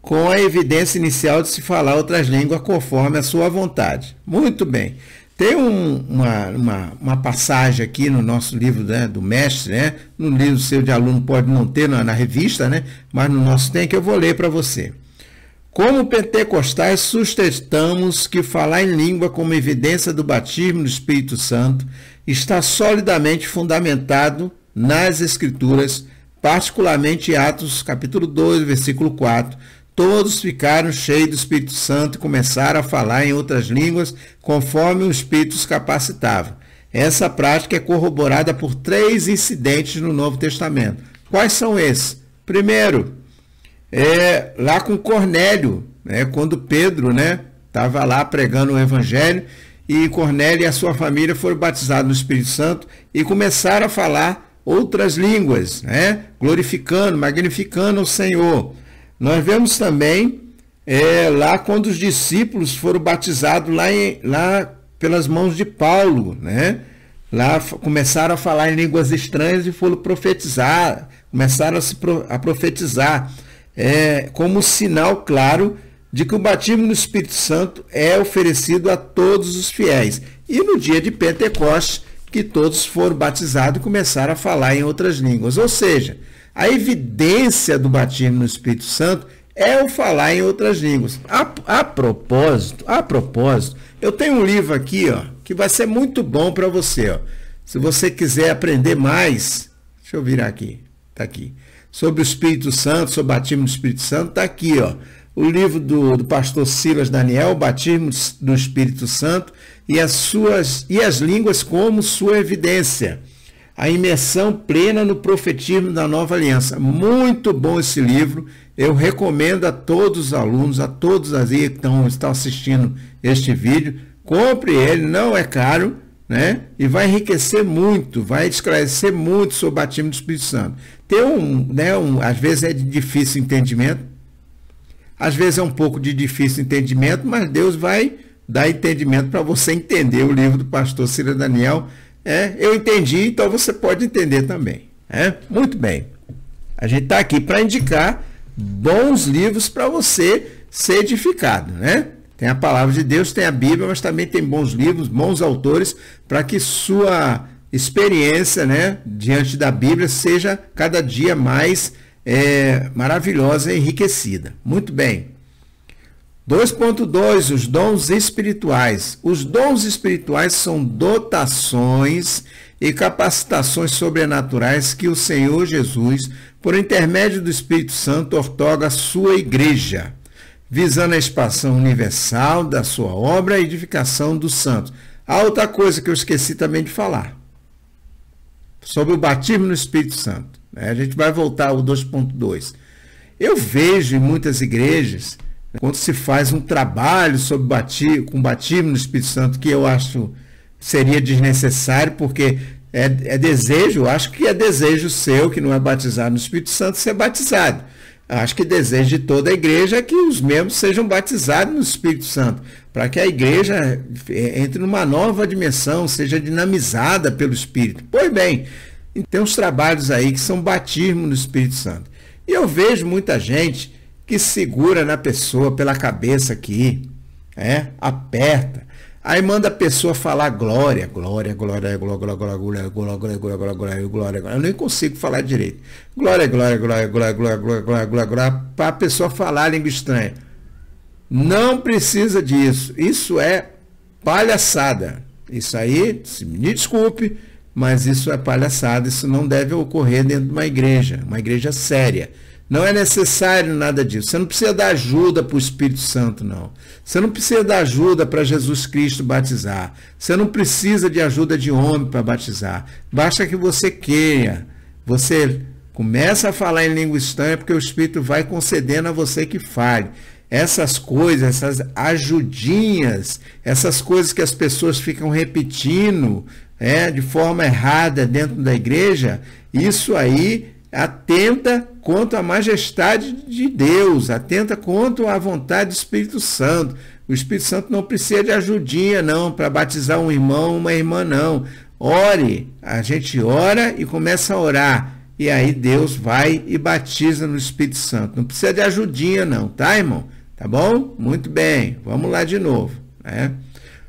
com a evidência inicial de se falar outras línguas conforme a sua vontade. Muito bem. Tem uma passagem aqui no nosso livro, né, do mestre, né? No livro seu de aluno pode não ter na revista, né? Mas no nosso tem, que eu vou ler para você. Como pentecostais, sustentamos que falar em língua como evidência do batismo no Espírito Santo está solidamente fundamentado nas Escrituras, particularmente em Atos capítulo 2, versículo 4. Todos ficaram cheios do Espírito Santo e começaram a falar em outras línguas, conforme o Espírito os capacitava. Essa prática é corroborada por 3 incidentes no Novo Testamento. Quais são esses? Primeiro, lá com Cornélio, né, quando Pedro estava lá pregando o Evangelho, e Cornélio e a sua família foram batizados no Espírito Santo e começaram a falar outras línguas, né, glorificando, magnificando o Senhor. Nós vemos também lá quando os discípulos foram batizados lá pelas mãos de Paulo, né? Lá começaram a falar em línguas estranhas e foram profetizar, começaram a profetizar, como sinal claro de que o batismo no Espírito Santo é oferecido a todos os fiéis. E no dia de Pentecostes, que todos foram batizados e começaram a falar em outras línguas. Ou seja, a evidência do batismo no Espírito Santo é o falar em outras línguas. A propósito, eu tenho um livro aqui, que vai ser muito bom para você. Se você quiser aprender mais, deixa eu virar aqui, está aqui, sobre o Espírito Santo, sobre o batismo do Espírito Santo, está aqui, o livro do pastor Silas Daniel, o batismo do Espírito Santo e as línguas como sua evidência. A imersão plena no profetismo da nova aliança. Muito bom esse livro. Eu recomendo a todos os alunos, a todos aí que estão assistindo este vídeo. Compre ele, não é caro, né? E vai enriquecer muito, vai esclarecer muito sobre o batismo do Espírito Santo. Tem às vezes é de difícil entendimento, às vezes é um pouco de difícil entendimento, mas Deus vai dar entendimento para você entender o livro do pastor Silas Daniel. Eu entendi, então você pode entender também. Muito bem. A gente está aqui para indicar bons livros para você ser edificado, né? Tem a palavra de Deus, tem a Bíblia, mas também tem bons livros, bons autores, para que sua experiência, né, diante da Bíblia seja cada dia mais maravilhosa e enriquecida. Muito bem. 2.2, os dons espirituais. Os dons espirituais são dotações e capacitações sobrenaturais que o Senhor Jesus, por intermédio do Espírito Santo, outorga à sua igreja, visando a expansão universal da sua obra e a edificação dos santos. Há outra coisa que eu esqueci também de falar, sobre o batismo no Espírito Santo. A gente vai voltar ao 2.2. Eu vejo em muitas igrejas, quando se faz um trabalho sobre com batismo no Espírito Santo, que eu acho seria desnecessário, porque é desejo, eu acho que é desejo seu, que não é batizado no Espírito Santo, ser batizado. Acho que desejo de toda a igreja é que os membros sejam batizados no Espírito Santo, para que a igreja entre numa nova dimensão, seja dinamizada pelo Espírito. Pois bem, tem uns trabalhos aí que são batismo no Espírito Santo. E eu vejo muita gente que segura na pessoa pela cabeça aqui, aperta, aí manda a pessoa falar glória, glória, glória, glória, glória, glória, glória, glória, glória, glória, glória, glória. Eu nem consigo falar direito. Glória, glória, glória, glória, glória, glória, glória, glória, glória, para a pessoa falar língua estranha. Não precisa disso. Isso é palhaçada. Isso aí, me desculpe, mas isso é palhaçada. Isso não deve ocorrer dentro de uma igreja séria. Não é necessário nada disso. Você não precisa dar ajuda para o Espírito Santo, não. Você não precisa dar ajuda para Jesus Cristo batizar. Você não precisa de ajuda de homem para batizar. Basta que você queira. Você começa a falar em língua estranha porque o Espírito vai concedendo a você que fale. essas coisas, essas ajudinhas, essas coisas que as pessoas ficam repetindo de forma errada dentro da igreja, isso aí atenta contra a majestade de Deus, atenta contra a vontade do Espírito Santo. O Espírito Santo não precisa de ajudinha, não, para batizar um irmão, uma irmã, não. Ore, a gente ora e começa a orar. E aí Deus vai e batiza no Espírito Santo. Não precisa de ajudinha, não, tá, irmão? Tá bom? Muito bem. Vamos lá de novo, né?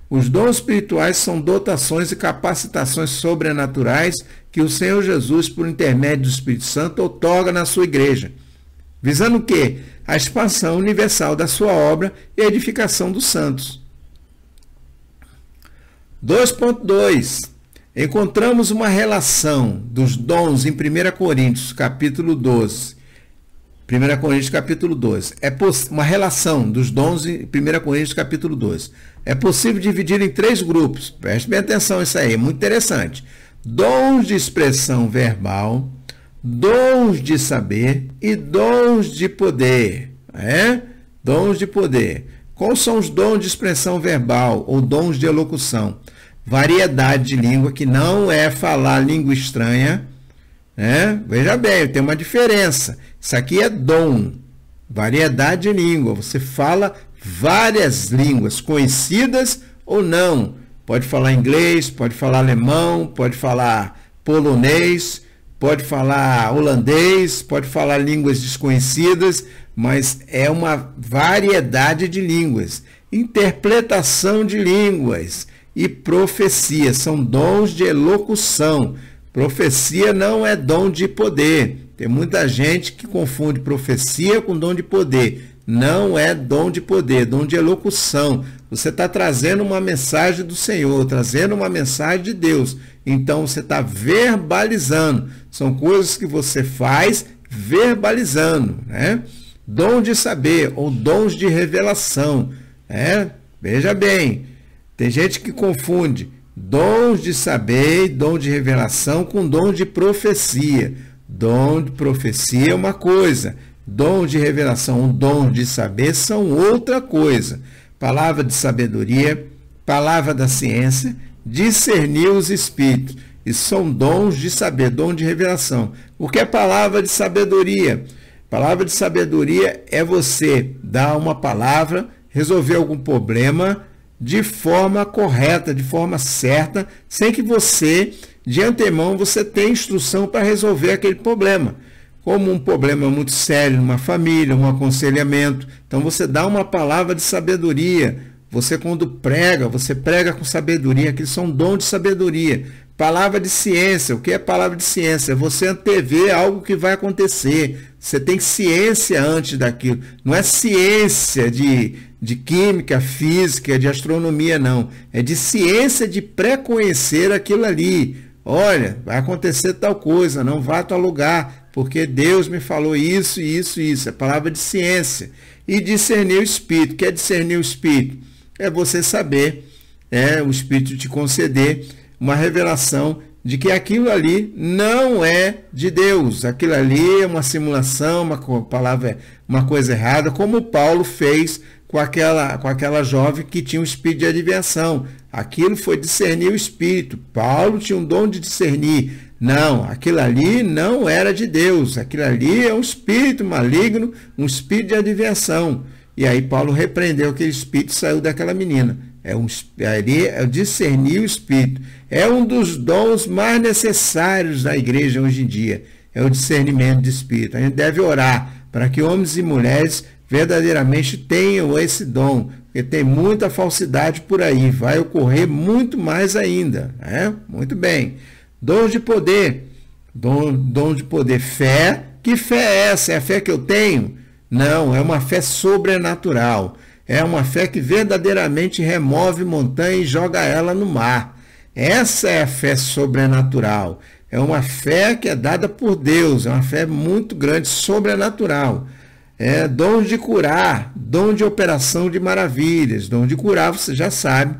Os dons espirituais são dotações e capacitações sobrenaturais que o Senhor Jesus, por intermédio do Espírito Santo, outorga na sua igreja, visando o quê? A expansão universal da sua obra e a edificação dos santos. 2.2. Encontramos uma relação dos dons em 1 Coríntios, capítulo 12. 1 Coríntios, capítulo 12. Uma relação dos dons em 1 Coríntios, capítulo 12. É possível dividir em 3 grupos. Preste bem atenção, isso aí é muito interessante. Dons de expressão verbal, dons de saber e dons de poder. Dons de poder. Quais são os dons de expressão verbal ou dons de elocução? Variedade de língua, que não é falar língua estranha. Veja bem, tem uma diferença. Isso aqui é dom. Variedade de língua. Você fala várias línguas, conhecidas ou não. Pode falar inglês, pode falar alemão, pode falar polonês, pode falar holandês, pode falar línguas desconhecidas, mas é uma variedade de línguas. Interpretação de línguas e profecia são dons de elocução. Profecia não é dom de poder. Tem muita gente que confunde profecia com dom de poder. Não é dom de poder, dom de elocução. Você está trazendo uma mensagem do Senhor, trazendo uma mensagem de Deus. Então você está verbalizando. São coisas que você faz verbalizando, Dom de saber ou dons de revelação. Veja bem, tem gente que confunde dons de saber e dom de revelação com dom de profecia. Dom de profecia é uma coisa, dom de revelação, um dom de saber são outra coisa. Palavra de sabedoria, palavra da ciência, discernir os espíritos. Isso são dons de saber, dom de revelação. O que é palavra de sabedoria? Palavra de sabedoria é você dar uma palavra, resolver algum problema de forma correta, de forma certa, sem que você, de antemão, você tenha instrução para resolver aquele problema. Como um problema muito sério numa família, um aconselhamento. Então você dá uma palavra de sabedoria. Você quando prega, você prega com sabedoria, que são dons de sabedoria. Palavra de ciência. O que é palavra de ciência? É você antever algo que vai acontecer. Você tem ciência antes daquilo. Não é ciência de química, física, de astronomia, não. É de ciência de pré-conhecer aquilo ali. Olha, vai acontecer tal coisa, não vá a tal lugar, porque Deus me falou isso, isso, isso. É palavra de ciência. E discernir o Espírito. O que é discernir o Espírito? É você saber, o Espírito te conceder uma revelação de que aquilo ali não é de Deus. Aquilo ali é uma simulação, uma coisa errada, como Paulo fez com aquela jovem que tinha um espírito de adivinhação. Aquilo foi discernir o espírito. Paulo tinha um dom de discernir. Não, aquilo ali não era de Deus. Aquilo ali é um espírito maligno, um espírito de adivinhação. E aí Paulo repreendeu aquele espírito e saiu daquela menina. É discernir o espírito. É um dos dons mais necessários da igreja hoje em dia. É o discernimento de espírito. A gente deve orar para que homens e mulheres verdadeiramente tenham esse dom. Porque tem muita falsidade por aí. Vai ocorrer muito mais ainda. Muito bem. Dons de poder. Dom de poder. Fé. Que fé é essa? É a fé que eu tenho? Não, é uma fé sobrenatural. É uma fé que verdadeiramente remove montanha e joga ela no mar. Essa é a fé sobrenatural. É uma fé que é dada por Deus. É uma fé muito grande, sobrenatural. Dons de curar, dom de operação de maravilhas. Dom de curar, você já sabe,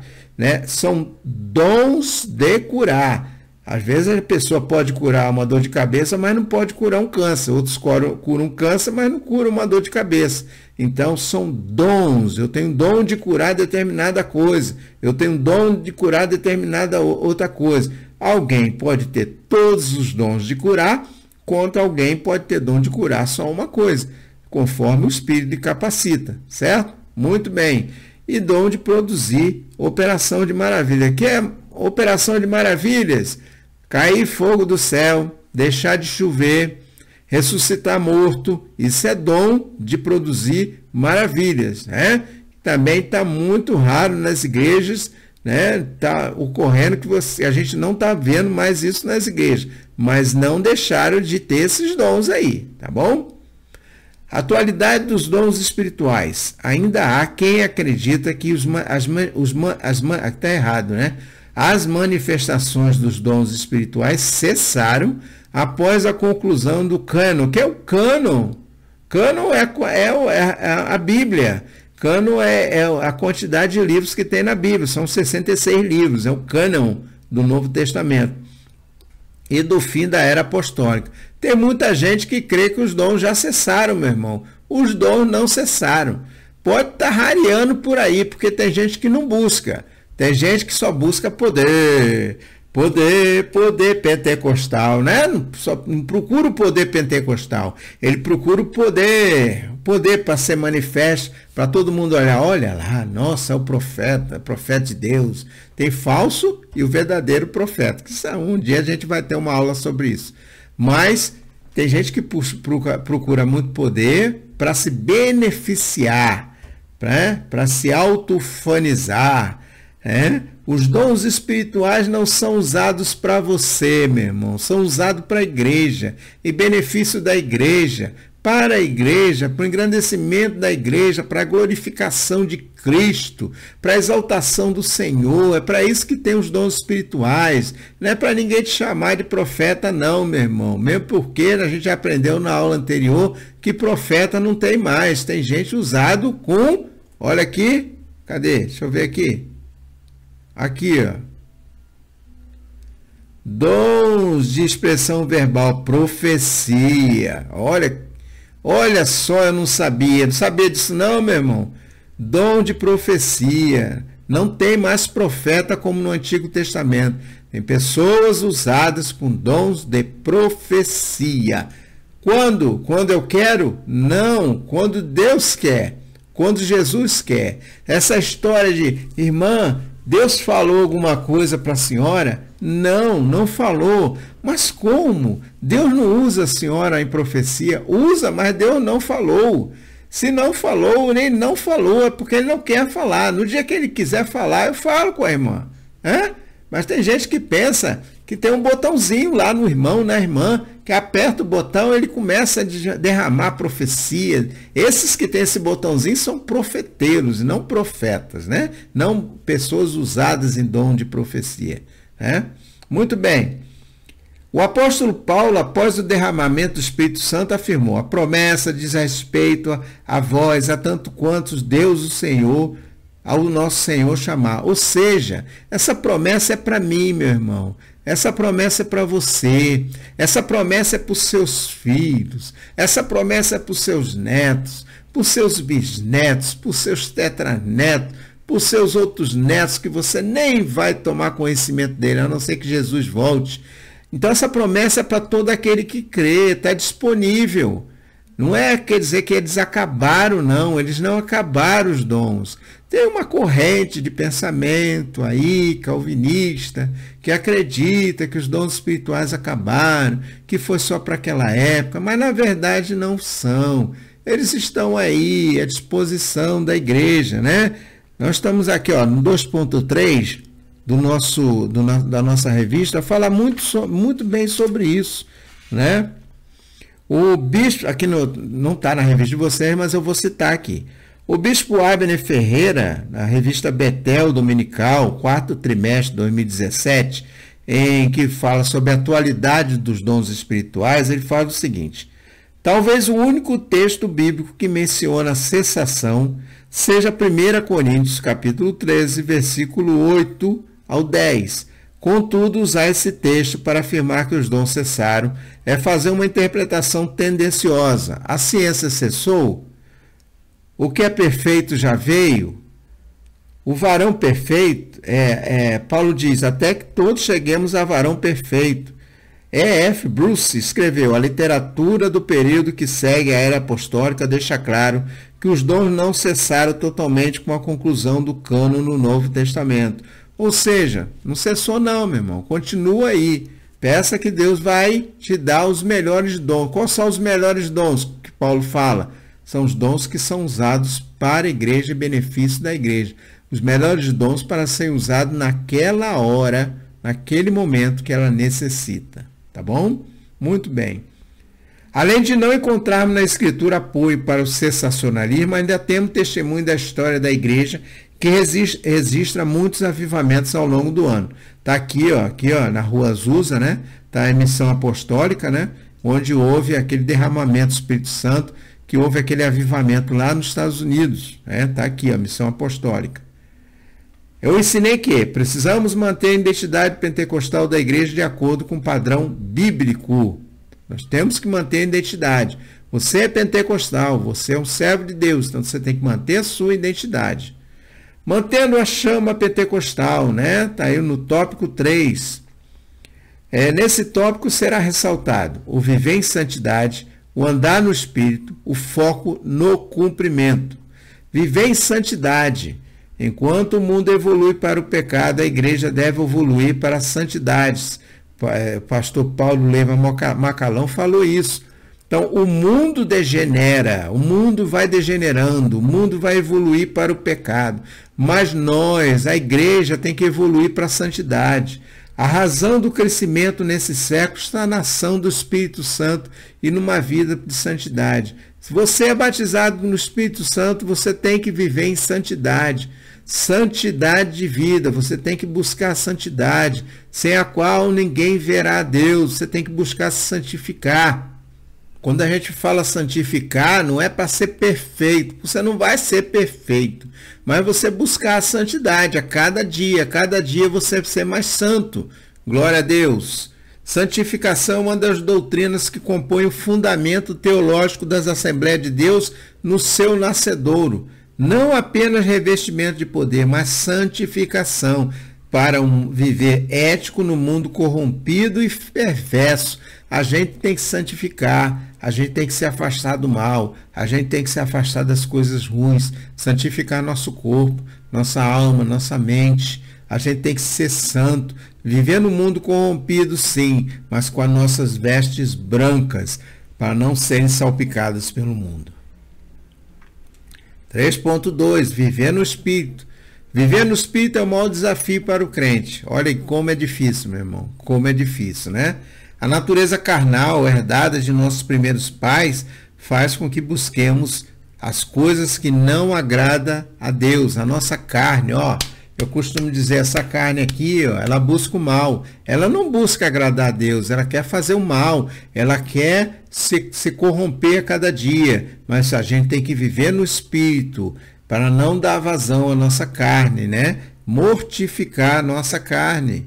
são dons de curar. Às vezes a pessoa pode curar uma dor de cabeça, mas não pode curar um câncer. Outros curam um câncer, mas não curam uma dor de cabeça. Então são dons. Eu tenho dom de curar determinada coisa. Eu tenho dom de curar determinada outra coisa. Alguém pode ter todos os dons de curar, quanto alguém pode ter dom de curar só uma coisa, conforme o Espírito lhe capacita, certo? Muito bem. E dom de produzir operação de maravilha. Que é operação de maravilhas? Cair fogo do céu, deixar de chover, ressuscitar morto. Isso é dom de produzir maravilhas, né? Também está muito raro nas igrejas, né? Está ocorrendo que a gente não está vendo mais isso nas igrejas, mas não deixaram de ter esses dons aí, tá bom? Atualidade dos dons espirituais. Ainda há quem acredita que tá errado, né? As manifestações dos dons espirituais cessaram após a conclusão do cânon. Que é o cânon? Cânon é a Bíblia. Cânon é a quantidade de livros que tem na Bíblia. São 66 livros. É o cânon do Novo Testamento. E do fim da era apostólica. Tem muita gente que crê que os dons já cessaram, meu irmão. Os dons não cessaram. Pode estar rareando por aí, porque tem gente que não busca. Tem gente que só busca poder pentecostal, né? Não procura o poder pentecostal. Ele procura o poder para ser manifesto, para todo mundo olhar. Olha lá, nossa, é o profeta de Deus. Tem falso e o verdadeiro profeta. Um dia a gente vai ter uma aula sobre isso. Mas tem gente que procura muito poder para se beneficiar, né? Para se autofanizar. Os dons espirituais não são usados para você, meu irmão, são usados para a igreja, em benefício da igreja, para a igreja, para o engrandecimento da igreja, para a glorificação de Cristo, para a exaltação do Senhor. É para isso que tem os dons espirituais. Não é para ninguém te chamar de profeta, não, meu irmão. Mesmo porque a gente aprendeu na aula anterior que profeta não tem mais. Tem gente usado com, olha aqui, cadê? Deixa eu ver aqui. Aqui, ó. Dons de expressão verbal, profecia. Olha só, eu não sabia disso não, meu irmão. Dom de profecia. Não tem mais profeta como no Antigo Testamento. Tem pessoas usadas com dons de profecia. Quando? Quando eu quero? Não. Quando Deus quer. Quando Jesus quer. Essa história de, irmã, Deus falou alguma coisa para a senhora? Não, não falou. Mas como? Deus não usa a senhora em profecia? Usa, mas Deus não falou. Se não falou, nem não falou, é porque ele não quer falar. No dia que ele quiser falar, eu falo com a irmã. Mas tem gente que pensa que tem um botãozinho lá no irmão, na irmã, que aperta o botão, ele começa a derramar profecia. Esses que têm esse botãozinho são profeteiros, não profetas, né? Não pessoas usadas em dom de profecia. Muito bem. O apóstolo Paulo, após o derramamento do Espírito Santo, afirmou: a promessa diz respeito a vós, a tanto quantos Deus, o Senhor, ao nosso Senhor chamar. Ou seja, essa promessa é para mim, meu irmão. Essa promessa é para você. Essa promessa é para os seus filhos. Essa promessa é para os seus netos, para os seus bisnetos, para os seus tetranetos, para os seus outros netos que você nem vai tomar conhecimento dele, a não ser que Jesus volte. Então essa promessa é para todo aquele que crê, está disponível. Não quer dizer que eles acabaram, não. Eles não acabaram os dons. Tem uma corrente de pensamento aí, calvinista, que acredita que os dons espirituais acabaram, que foi só para aquela época, mas na verdade não são. Eles estão aí à disposição da igreja, né? Nós estamos aqui, ó, no 2.3 da nossa revista, fala muito bem sobre isso, né? O bispo, aqui não está na revista de vocês, mas eu vou citar aqui. O bispo Abner Ferreira, na revista Betel Dominical, 4º trimestre de 2017, em que fala sobre a atualidade dos dons espirituais, ele fala o seguinte: talvez o único texto bíblico que menciona a cessação seja 1 Coríntios capítulo 13, versículo 8 ao 10, Contudo, usar esse texto para afirmar que os dons cessaram é fazer uma interpretação tendenciosa. A ciência cessou? O que é perfeito já veio? O varão perfeito, Paulo diz, até que todos cheguemos a varão perfeito. E.F. Bruce escreveu, a literatura do período que segue a era apostólica deixa claro que os dons não cessaram totalmente com a conclusão do cânon no Novo Testamento. Ou seja, não cessou não, meu irmão, continua aí. Peça que Deus vai te dar os melhores dons. Quais são os melhores dons que Paulo fala? São os dons que são usados para a igreja e benefício da igreja. Os melhores dons para serem usados naquela hora, naquele momento que ela necessita. Tá bom? Muito bem. Além de não encontrarmos na Escritura apoio para o sensacionalismo, ainda temos testemunho da história da igreja que registra muitos avivamentos ao longo do ano. Está aqui, ó, na Rua Azusa, né? Está a missão apostólica, né? Onde houve aquele derramamento do Espírito Santo, que houve aquele avivamento lá nos Estados Unidos. Está aqui, a missão apostólica. Eu ensinei que precisamos manter a identidade pentecostal da igreja de acordo com o padrão bíblico. Nós temos que manter a identidade. Você é pentecostal, você é um servo de Deus, então você tem que manter a sua identidade. Mantendo a chama pentecostal, né? Está aí no tópico 3. Nesse tópico será ressaltado o viver em santidade, o andar no Espírito, o foco no cumprimento. Viver em santidade. Enquanto o mundo evolui para o pecado, a igreja deve evoluir para a santidade. O pastor Paulo Lema Macalão falou isso. Então, o mundo degenera, o mundo vai degenerando, o mundo vai evoluir para o pecado. Mas nós, a igreja, tem que evoluir para a santidade. A razão do crescimento nesse século está na ação do Espírito Santo e numa vida de santidade. Se você é batizado no Espírito Santo, você tem que viver em santidade. Santidade de vida, você tem que buscar a santidade, sem a qual ninguém verá a Deus. Você tem que buscar se santificar. Quando a gente fala santificar, não é para ser perfeito. Você não vai ser perfeito, mas você buscar a santidade a cada dia você ser mais santo. Glória a Deus. Santificação é uma das doutrinas que compõe o fundamento teológico das Assembleias de Deus no seu nascedouro. Não apenas revestimento de poder, mas santificação para um viver ético no mundo corrompido e perverso. A gente tem que santificar, a gente tem que se afastar do mal, a gente tem que se afastar das coisas ruins, santificar nosso corpo, nossa alma, nossa mente. A gente tem que ser santo, viver no mundo corrompido, sim, mas com as nossas vestes brancas, para não serem salpicadas pelo mundo. 3.2. Viver no Espírito. Viver no Espírito é o maior desafio para o crente. Olha como é difícil, meu irmão, como é difícil, né? A natureza carnal, herdada de nossos primeiros pais, faz com que busquemos as coisas que não agradam a Deus. A nossa carne, eu costumo dizer, essa carne aqui, ela busca o mal. Ela não busca agradar a Deus, ela quer fazer o mal. Ela quer se corromper a cada dia. Mas a gente tem que viver no Espírito para não dar vazão à nossa carne, né? Mortificar a nossa carne.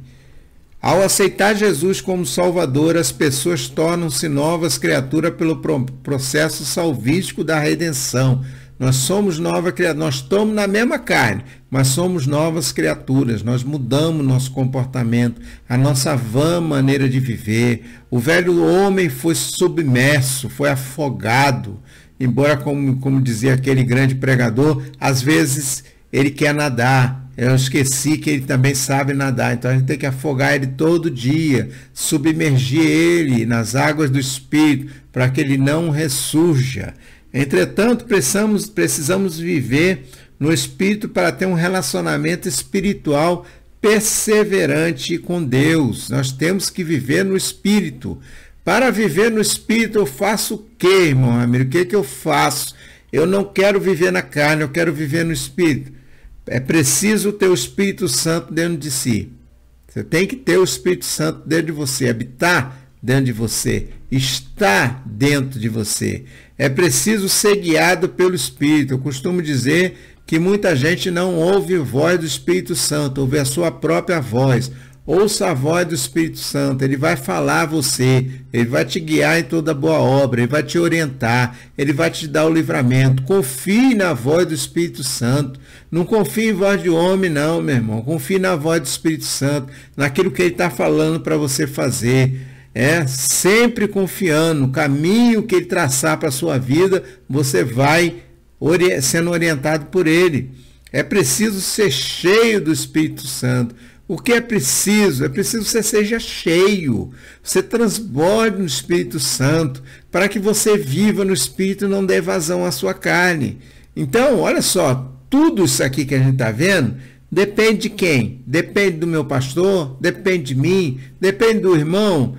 Ao aceitar Jesus como Salvador, as pessoas tornam-se novas criaturas pelo processo salvífico da redenção. Nós somos nova criatura, nós estamos na mesma carne, mas somos novas criaturas. Nós mudamos nosso comportamento, a nossa vã maneira de viver. O velho homem foi submerso, foi afogado. Embora, como dizia aquele grande pregador, às vezes ele quer nadar. Eu esqueci que ele também sabe nadar, então a gente tem que afogar ele todo dia, submergir ele nas águas do Espírito, para que ele não ressurja. Entretanto, precisamos viver no Espírito para ter um relacionamento espiritual perseverante com Deus. Nós temos que viver no Espírito. Para viver no Espírito, eu faço o quê, irmão Ramiro? O que eu faço? Eu não quero viver na carne, eu quero viver no Espírito. É preciso ter o Espírito Santo dentro de si. Você tem que ter o Espírito Santo dentro de você, habitar dentro de você, estar dentro de você. É preciso ser guiado pelo Espírito. Eu costumo dizer que muita gente não ouve a voz do Espírito Santo, ouve a sua própria voz. Ouça a voz do Espírito Santo, ele vai falar a você, ele vai te guiar em toda boa obra, ele vai te orientar, ele vai te dar o livramento. Confie na voz do Espírito Santo. Não confie em voz de homem, não, meu irmão. Confie na voz do Espírito Santo, naquilo que ele está falando para você fazer. Sempre confiando no caminho que ele traçar para a sua vida, você vai sendo orientado por ele. É preciso ser cheio do Espírito Santo. O que é preciso? É preciso que você seja cheio, você transborde no Espírito Santo, para que você viva no Espírito e não dê vazão à sua carne. Então, olha só, tudo isso aqui que a gente está vendo, depende de quem? Depende do meu pastor? Depende de mim? Depende do irmão?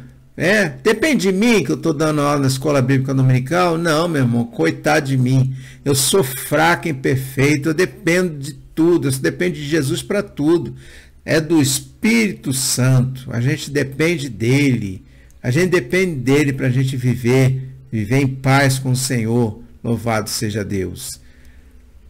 Depende de mim que eu estou dando aula na escola bíblica dominical? Não, meu irmão, coitado de mim. Eu sou fraco e imperfeito, eu dependo de tudo, eu dependo de Jesus para tudo. É do Espírito Santo, a gente depende dele. A gente depende dele para a gente viver em paz com o Senhor. Louvado seja Deus.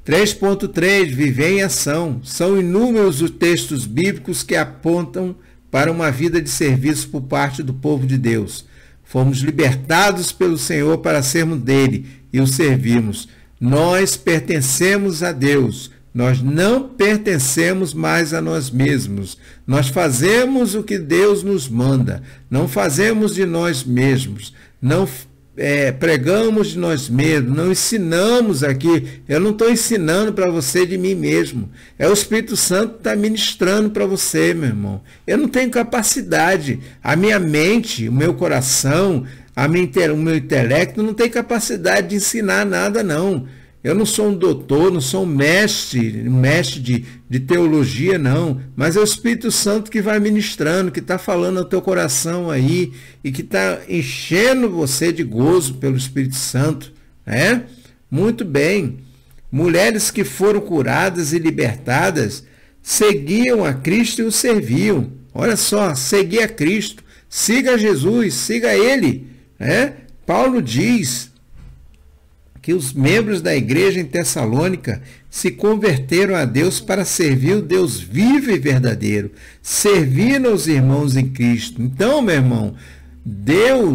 3.3, viver em ação. São inúmeros os textos bíblicos que apontam para uma vida de serviço por parte do povo de Deus. Fomos libertados pelo Senhor para sermos dele e o servirmos. Nós pertencemos a Deus. Nós não pertencemos mais a nós mesmos. Nós fazemos o que Deus nos manda. Não fazemos de nós mesmos. Não pregamos de nós mesmos. Não ensinamos aqui. Eu não estou ensinando para você de mim mesmo. É o Espírito Santo que está ministrando para você, meu irmão. Eu não tenho capacidade. A minha mente, o meu coração, o meu intelecto não tem capacidade de ensinar nada, não. Eu não sou um doutor, não sou um mestre de teologia, não. Mas é o Espírito Santo que vai ministrando, que está falando ao teu coração aí e que está enchendo você de gozo pelo Espírito Santo. Muito bem. Mulheres que foram curadas e libertadas seguiam a Cristo e o serviam. Olha só, seguir a Cristo. Siga Jesus, siga Ele. Paulo diz que os membros da igreja em Tessalônica se converteram a Deus para servir o Deus vivo e verdadeiro, servindo aos irmãos em Cristo. Então, meu irmão,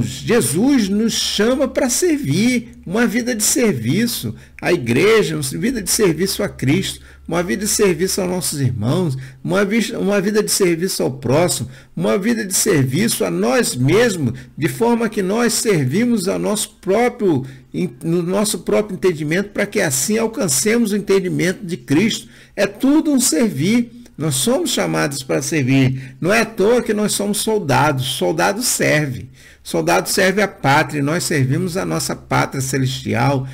Jesus nos chama para servir, uma vida de serviço à igreja, uma vida de serviço a Cristo, uma vida de serviço aos nossos irmãos, uma vida de serviço ao próximo, uma vida de serviço a nós mesmos, de forma que nós servimos no nosso próprio entendimento, para que assim alcancemos o entendimento de Cristo. É tudo um servir. Nós somos chamados para servir. Não é à toa que nós somos soldados. Soldado serve. Soldado serve a pátria. Nós servimos a nossa pátria celestial,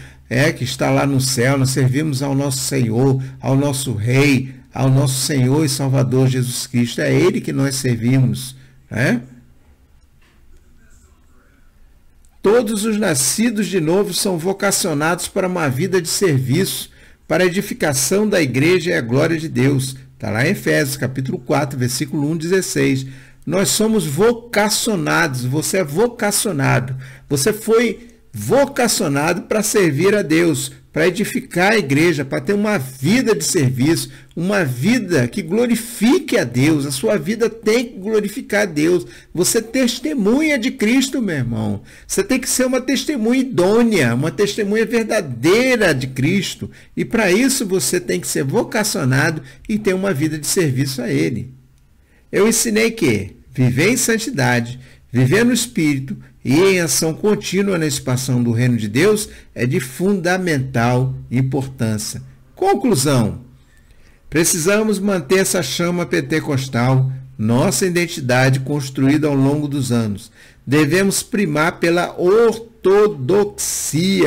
que está lá no céu. Nós servimos ao nosso Senhor, ao nosso Rei, ao nosso Senhor e Salvador Jesus Cristo. É Ele que nós servimos. Todos os nascidos de novo são vocacionados para uma vida de serviço, para a edificação da igreja e a glória de Deus. Está lá em Efésios, capítulo 4, versículo 1, 16. Nós somos vocacionados, você é vocacionado. Você foi vocacionado para servir a Deus, para edificar a igreja, para ter uma vida de serviço, uma vida que glorifique a Deus. A sua vida tem que glorificar a Deus. Você testemunha de Cristo, meu irmão. Você tem que ser uma testemunha idônea, uma testemunha verdadeira de Cristo. E para isso você tem que ser vocacionado e ter uma vida de serviço a Ele. Eu ensinei que viver em santidade, viver no Espírito e em ação contínua na expansão do reino de Deus é de fundamental importância. Conclusão: precisamos manter essa chama pentecostal, nossa identidade construída ao longo dos anos. Devemos primar pela ortodoxia.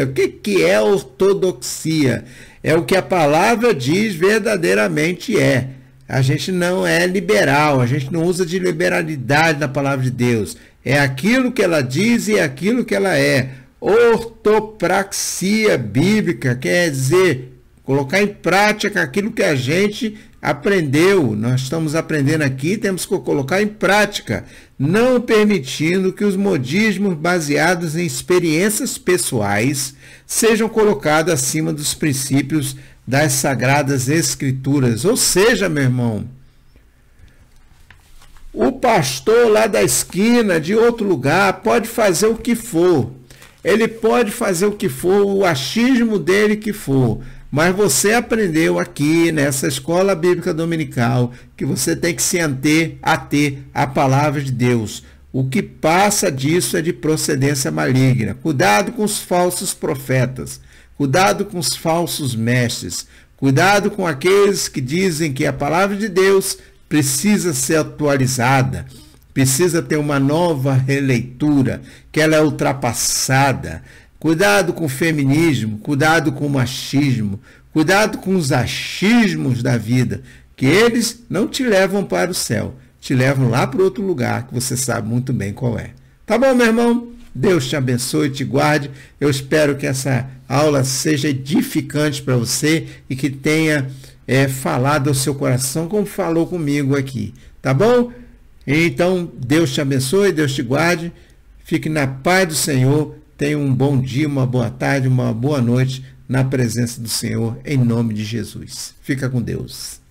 O que é ortodoxia? É o que a palavra diz verdadeiramente é. A gente não é liberal, a gente não usa de liberalidade na palavra de Deus. É aquilo que ela diz e é aquilo que ela é. Ortopraxia bíblica quer dizer colocar em prática aquilo que a gente aprendeu. Nós estamos aprendendo aqui, temos que colocar em prática, não permitindo que os modismos baseados em experiências pessoais sejam colocados acima dos princípios das Sagradas Escrituras. Ou seja, meu irmão, O pastor lá da esquina, de outro lugar, pode fazer o que for. Ele pode fazer o que for, o achismo dele que for. Mas você aprendeu aqui nessa escola bíblica dominical que você tem que se ater à palavra de Deus. O que passa disso é de procedência maligna. Cuidado com os falsos profetas. Cuidado com os falsos mestres. Cuidado com aqueles que dizem que a palavra de Deus precisa ser atualizada, precisa ter uma nova releitura, que ela é ultrapassada. Cuidado com o feminismo, cuidado com o machismo, cuidado com os achismos da vida, que eles não te levam para o céu, te levam lá para outro lugar que você sabe muito bem qual é. Tá bom, meu irmão? Deus te abençoe, te guarde. Eu espero que essa aula seja edificante para você e que tenha falado ao seu coração como falou comigo aqui. Tá bom? Então, Deus te abençoe, Deus te guarde. Fique na paz do Senhor. Tenha um bom dia, uma boa tarde, uma boa noite na presença do Senhor, em nome de Jesus. Fica com Deus.